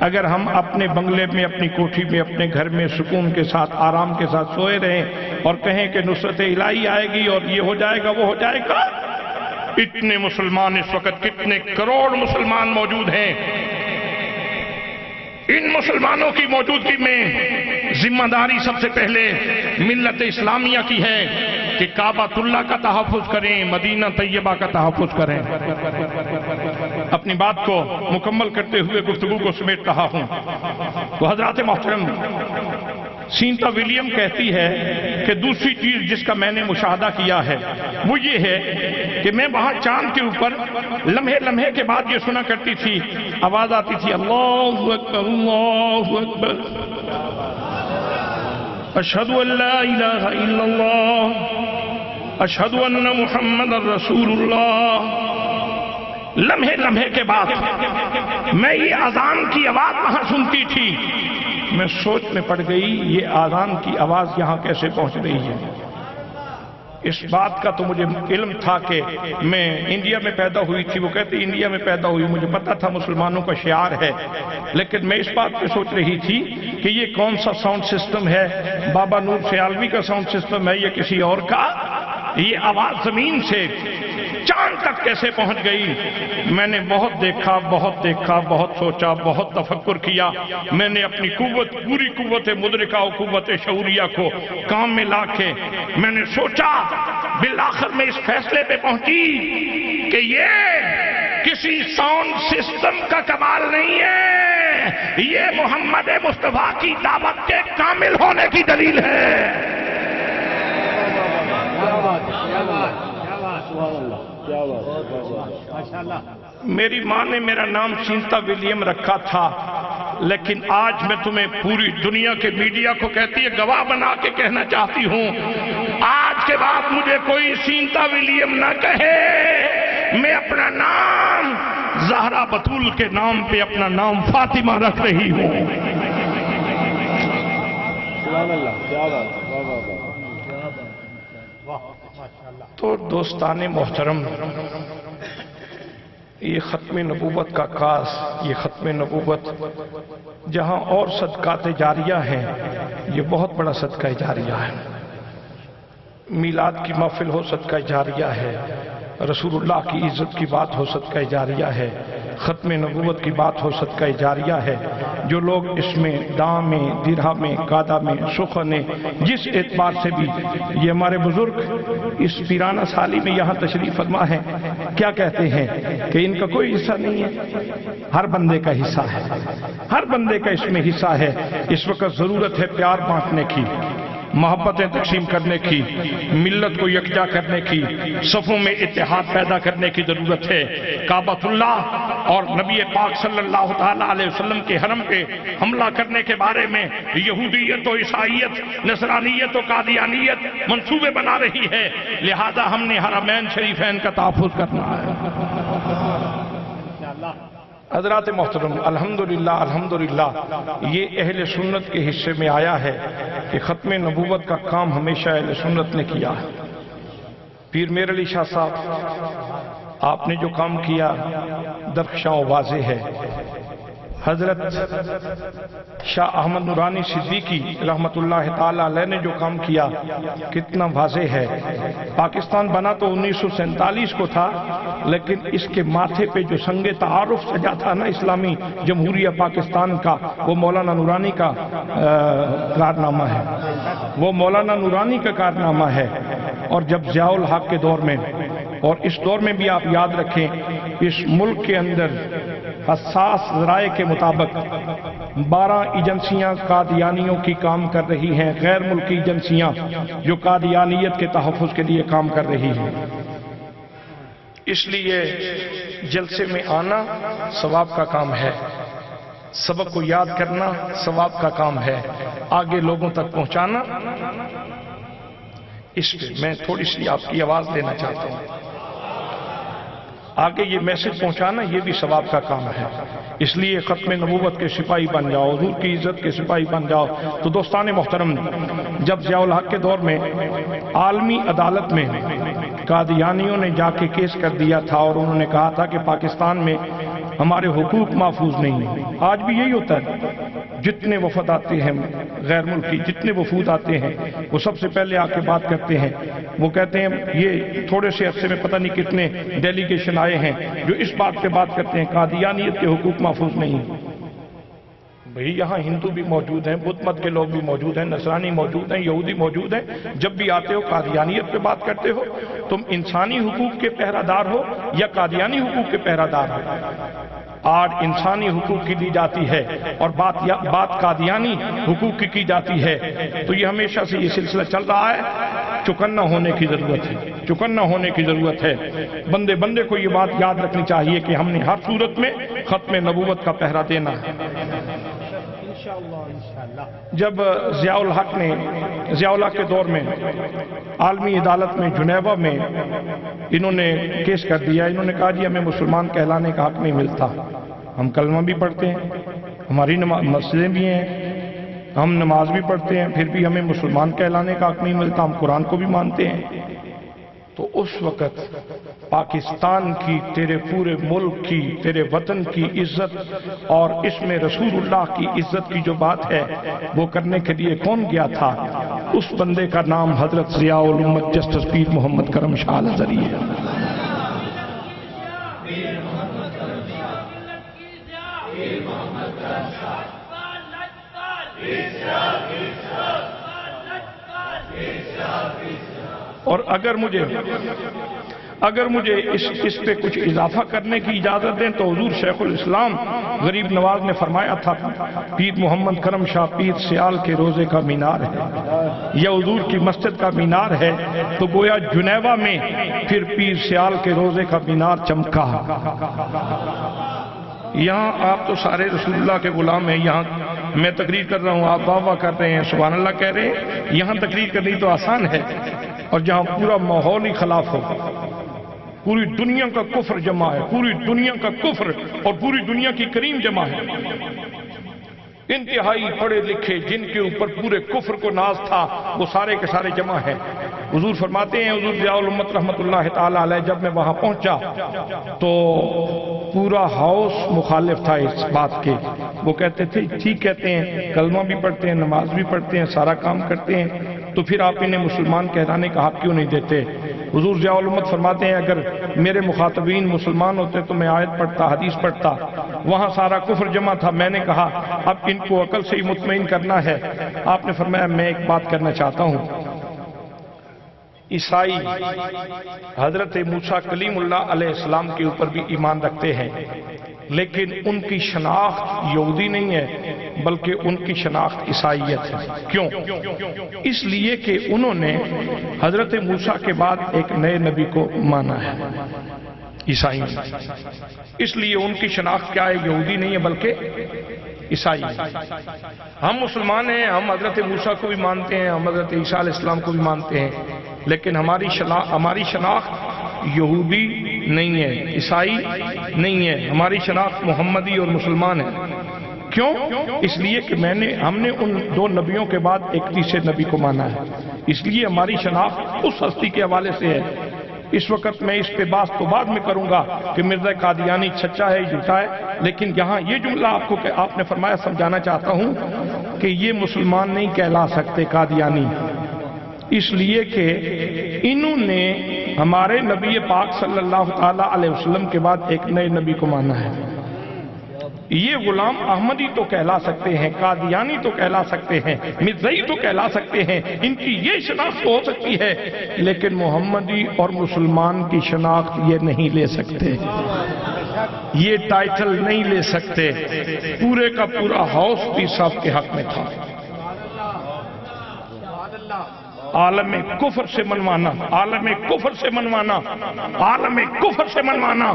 اگر ہم اپنے بنگلے میں، اپنی کوٹھی میں، اپنے گھر میں سکون کے ساتھ، آرام کے ساتھ سوئے رہیں اور کہیں کہ نصرت الہی آئے گی اور یہ ہو جائے گا، وہ ہو جائے گا، اتنے مسلمان اس وقت، کتنے کروڑ مسلمان موجود ہیں، ان مسلمانوں کی موجودگی میں ذمہ داری سب سے پہلے ملت اسلامیہ کی ہے کہ کعبۃ اللہ کا تحفظ کریں، مدینہ طیبہ کا تحفظ کریں۔ اپنی بات کو مکمل کرتے ہوئے گفتگو کو سمیٹ رہا ہوں۔ تو حضرات محترم، سینتا ولیم کہتی ہے کہ دوسری چیز جس کا میں نے مشاہدہ کیا ہے وہ یہ ہے کہ میں وہاں چاند کے اوپر لمحے لمحے کے بعد یہ سنا کرتی تھی، آواز آتی تھی، اللہ اکبر اللہ اکبر، اشہد ان لا الہ الا اللہ، اشہد ان محمد رسول اللہ۔ لمحے لمحے کے بعد میں یہ اذان کی آواز وہاں سنتی تھی، میں سوچ میں پڑ گئی یہ اذان کی آواز یہاں کیسے پہنچ رہی ہے۔ اس بات کا تو مجھے علم تھا کہ میں انڈیا میں پیدا ہوئی تھی، وہ کہتے انڈیا میں پیدا ہوئی، مجھے پتا تھا مسلمانوں کا شعار ہے، لیکن میں اس بات پہ سوچ رہی تھی کہ یہ کون سا ساؤنڈ سسٹم ہے، بابا نور سیالوی کا ساؤنڈ سسٹم ہے یا کسی اور کا، یہ آواز زمین سے چاند تک کیسے پہنچ گئی۔ میں نے بہت دیکھا، بہت سوچا، بہت تفکر کیا، میں نے اپنی قوت، پوری قوت مدرکہ و قوت شعوریہ کو کام میں لا کے میں نے سوچا، بالآخر میں اس فیصلے پہ پہنچی کہ یہ کسی ساؤنڈ سسٹم کا کمال نہیں ہے، یہ محمد مصطفیٰ کی دعوت کے کامل ہونے کی دلیل ہے۔ میری ماں نے میرا نام سینتا ولیم رکھا تھا، لیکن آج میں تمہیں پوری دنیا کے میڈیا کو کہتی ہے، گواہ بنا کے کہنا چاہتی ہوں، آج کے بعد مجھے کوئی سینتا ولیم نہ کہے، میں اپنا نام زہرا بطول کے نام پہ اپنا نام فاطمہ رکھ رہی ہوں۔ تو دوستان محترم، یہ ختم نبوت کا کاس، یہ ختم نبوت جہاں اور صدقات جاریہ ہیں، یہ بہت بڑا صدقہ جاریہ ہے۔ میلاد کی محفل ہو صدقہ جاریہ ہے، رسول اللہ کی عزت کی بات ہو صدقہ جاریہ ہے، ختم نبوت کی بات ہو صدقہ جاریہ ہے۔ جو لوگ اس میں دام میں، درہم میں، قادہ میں، سخن، جس اعتبار سے بھی، یہ ہمارے بزرگ اس پیرانہ سالی میں یہاں تشریف فرما ہے، کیا کہتے ہیں کہ ان کا کوئی حصہ نہیں ہے، ہر بندے کا حصہ ہے، ہر بندے کا اس میں حصہ ہے۔ اس وقت ضرورت ہے پیار بانٹنے کی، محبتیں تقسیم کرنے کی، ملت کو یکجا کرنے کی، صفوں میں اتحاد پیدا کرنے کی ضرورت ہے۔ کعبۃ اللہ اور نبی پاک صلی اللہ تعالیٰ علیہ وسلم کے حرم پہ حملہ کرنے کے بارے میں یہودیت و عیسائیت، نصرانیت و قادیانیت منصوبے بنا رہی ہے، لہذا ہم نے حرمین شریفین کا تحفظ کرنا ہے۔ حضرات محترم، الحمدللہ یہ اہل سنت کے حصے میں آیا ہے کہ ختم نبوت کا کام ہمیشہ اہل سنت نے کیا ہے۔ پیر میر علی شاہ صاحب، آپ نے جو کام کیا درخشاں و واضح ہے۔ حضرت شاہ احمد نورانی صدیقی رحمت اللہ تعالیٰ علیہ نے جو کام کیا کتنا واضح ہے۔ پاکستان بنا تو 1947 کو تھا، لیکن اس کے ماتھے پہ جو سنگ تعارف سجا تھا نا اسلامی جمہوریہ پاکستان کا، وہ مولانا نورانی کا کارنامہ ہے، وہ مولانا نورانی کا کارنامہ ہے۔ اور جب ضیاء الحق کے دور میں، اور اس دور میں بھی آپ یاد رکھیں، اس ملک کے اندر حساس ذرائع کے مطابق 12 ایجنسیاں قادیانیوں کی کام کر رہی ہیں، غیر ملکی ایجنسیاں جو قادیانیت کے تحفظ کے لیے کام کر رہی ہیں۔ اس لیے جلسے میں آنا ثواب کا کام ہے، سبق کو یاد کرنا ثواب کا کام ہے، آگے لوگوں تک پہنچانا، اس پہ میں تھوڑی سی آپ کی آواز لینا چاہتا ہوں۔ आगे ये मैसेज पहुंचाना ये भी सवाब का काम है। इसलिए ख़त्म नबूवत के सिपाही बन जाओ, हुजूर की इज्जत के सिपाही बन जाओ। तो दोस्तान मोहतरम, जब ज़ियाउल हक के दौर में आलमी अदालत में कादियानियों ने जाके केस कर दिया था और उन्होंने कहा था कि पाकिस्तान में हमारे हुकूक महफूज नहीं है। आज भी यही होता है, जितने वफद आते हैं गैर मुल्की, जितने वफूद आते हैं वो सबसे पहले आके बात करते हैं। वो कहते हैं ये थोड़े से अरसे में पता नहीं कितने डेलीगेशन आए हैं जो इस बात पे बात करते हैं कादियानियत के हुकूक महफूज नहीं है। भाई यहाँ हिंदू भी मौजूद हैं, बुद्ध मत के लोग भी मौजूद हैं, नसरानी मौजूद हैं, यहूदी मौजूद हैं। जब भी आते हो कादियानियत पे बात करते हो। तुम इंसानी हुकूक के पहरादार हो या कादियानी हुकूक के पहरादार हो? आज इंसानी हुकूक की दी जाती है और बात कादियानी हुकूक की जाती है। तो ये हमेशा से ये सिलसिला चल रहा है। चौकन्ना होने की जरूरत है, चौकन्ना होने की जरूरत है। बंदे बंदे को ये बात याद रखनी चाहिए कि हमने हर सूरत में खत्म नबूवत का पहरा देना है। जब ज़ियाउल हक ने ज़ियाउल हक के दौर में आलमी अदालत में जुनेवा में इन्होंने केस कर दिया। इन्होंने कहा जी हमें मुसलमान कहलाने का हक नहीं मिलता, हम कलमा भी पढ़ते हैं, हमारी मस्जिदें भी हैं, हम नमाज भी पढ़ते हैं, फिर भी हमें मुसलमान कहलाने का हक नहीं मिलता, हम कुरान को भी मानते हैं। तो उस वक़्त पाकिस्तान की, तेरे पूरे मुल्क की, तेरे वतन की इज्जत और इसमें रसूलुल्लाह की इज्जत की जो बात है वो करने के लिए कौन गया था? उस बंदे का नाम हजरत ज़ियाउल उम्मत जस्टिस पीर मोहम्मद करम शाह अज़हरी है। और अगर मुझे इस पे कुछ इजाफा करने की इजाजत दें तो हुजूर शेखुल इस्लाम गरीब नवाज ने फरमाया था पीर मोहम्मद करम शाह पीर सियाल के रोजे का मीनार है या हुजूर की मस्जिद का मीनार है। तो गोया जुनेवा में फिर पीर सियाल के रोजे का मीनार चमका। यहाँ आप तो सारे रसूलुल्लाह के गुलाम हैं। यहाँ मैं तकरीर कर रहा हूँ, आप वाह वाह कर रहे हैं, सुभान अल्लाह कह रहे हैं। यहाँ तकरीर करनी तो आसान है, और जहाँ पूरा माहौल ही खिलाफ हो, पूरी दुनिया का कुफ्र जमा है, पूरी दुनिया का कुफ्र और पूरी दुनिया की करीम जमा है। इंतहाई पढ़े लिखे जिनके ऊपर पूरे कुफ्र को नाज था वो सारे के सारे जमा हैं। हुजूर फरमाते हैं, हुजूर ज़ियाउल उम्मत रहमतुल्लाह ताला अलैह, जब मैं वहां पहुंचा तो पूरा हाउस मुखालिफ था इस बात के। वो कहते थे ठीक कहते हैं, कलमा भी पढ़ते हैं, नमाज भी पढ़ते हैं, सारा काम करते हैं, तो फिर आप इन्हें मुसलमान कहलाने का हक क्यों नहीं देते? हुजूर ज़ियाउल उम्मत फरमाते हैं, अगर मेरे मुखातबीन मुसलमान होते तो मैं आयत पढ़ता, हदीस पढ़ता। वहां सारा कुफ्र जमा था। मैंने कहा अब इनको अकल से ही मुतमईन करना है। आपने फरमाया मैं एक बात करना चाहता हूं, ईसाई हजरत मूसा कलीमुल्लाह अलैहिस्सलाम के ऊपर भी ईमान रखते हैं, लेकिन उनकी शनाख्त यहूदी नहीं है बल्कि उनकी शनाख्त ईसाईयत है। क्यों? इसलिए कि उन्होंने हजरत मूसा के बाद एक नए नबी को माना है, ईसाई। इसलिए उनकी शनाख्त क्या है? यहूदी नहीं है बल्कि ईसाई। हम मुसलमान हैं, हम हजरत मूसा को भी मानते हैं, हम हजरत ईसा अलैहिस्सलाम को भी मानते हैं, लेकिन हमारी शनाख्त यहूदी नहीं है, ईसाई नहीं है, हमारी शनाख्त मोहम्मदी और मुसलमान है। क्यों? इसलिए कि हमने उन दो नबियों के बाद एक तीसरे नबी को माना है। इसलिए हमारी शनाख्त उस हस्ती के हवाले से है। इस वक्त मैं इस पे बात तो बाद में करूंगा कि मिर्जा कादियानी सच्चा है झूठा है, लेकिन यहां ये जुमला आपने फरमाया समझाना चाहता हूं कि ये मुसलमान नहीं कहला सकते कादियानी, इसलिए कि इन्होंने हमारे नबी पाक सल्लल्लाहु ताला अलैहि वसल्लम के बाद एक नए नबी को माना है। ये गुलाम अहमदी तो कहला सकते हैं, कादियानी तो कहला सकते हैं, मिर्ज़ई तो कहला सकते हैं, इनकी ये शनाख्त हो सकती है, लेकिन मोहम्मदी और मुसलमान की शनाख्त ये नहीं ले सकते, ये टाइटल नहीं ले सकते। पूरे का पूरा हाउस भी साहब के हक में था। आलम कुफर से मनवाना, आलम कुफर से मनवाना, आलम कुफर से मनवाना,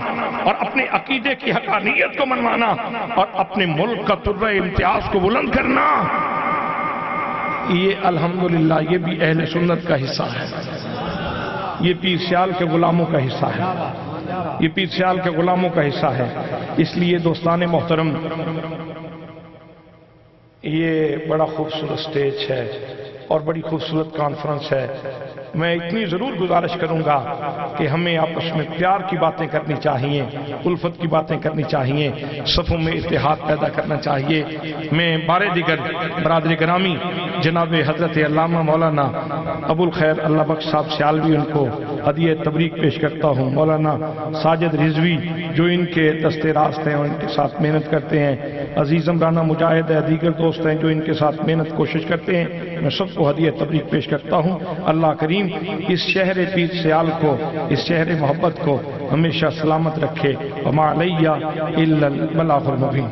और अपने अकीदे की हकानियत को मनवाना, और अपने मुल्क का तुर्रा इम्तियाज को बुलंद करना, ये अल्हम्दुलिल्लाह ये भी अहले सुन्नत का हिस्सा है, ये पीर सियाल के गुलामों का हिस्सा है। یہ پیر سیال کے غلاموں کا حصہ ہے. اس لیے دوستان محترم یہ بڑا خوبصورت سٹیج ہے اور بڑی خوبصورت کانفرنس ہے. میں اتنی ضرور گزارش کروں گا کہ ہمیں آپس میں پیار کی باتیں کرنی چاہیے، الفت کی باتیں کرنی چاہیے، صفوں میں اتحاد پیدا کرنا چاہیے. میں بار دیگر برادر گرامی جناب حضرت علامہ مولانا ابو الخیر اللہ بخش صاحب سیالوی ان کو ہدیہ تبریک پیش کرتا ہوں. مولانا ساجد رضوی جو ان کے دستے راست ہیں اور ان کے ساتھ محنت کرتے ہیں، عزیز عمرانہ مجاہد ہے، دیگر دوست ہیں جو ان کے ساتھ محنت کوشش کرتے ہیں، میں سب کو ہدیہ تبریک پیش کرتا ہوں. اللہ کریم اس شہر پیر سیال کو، اس شہر محبت کو ہمیشہ سلامت رکھے. وما علیہ الا البلاغ المبین.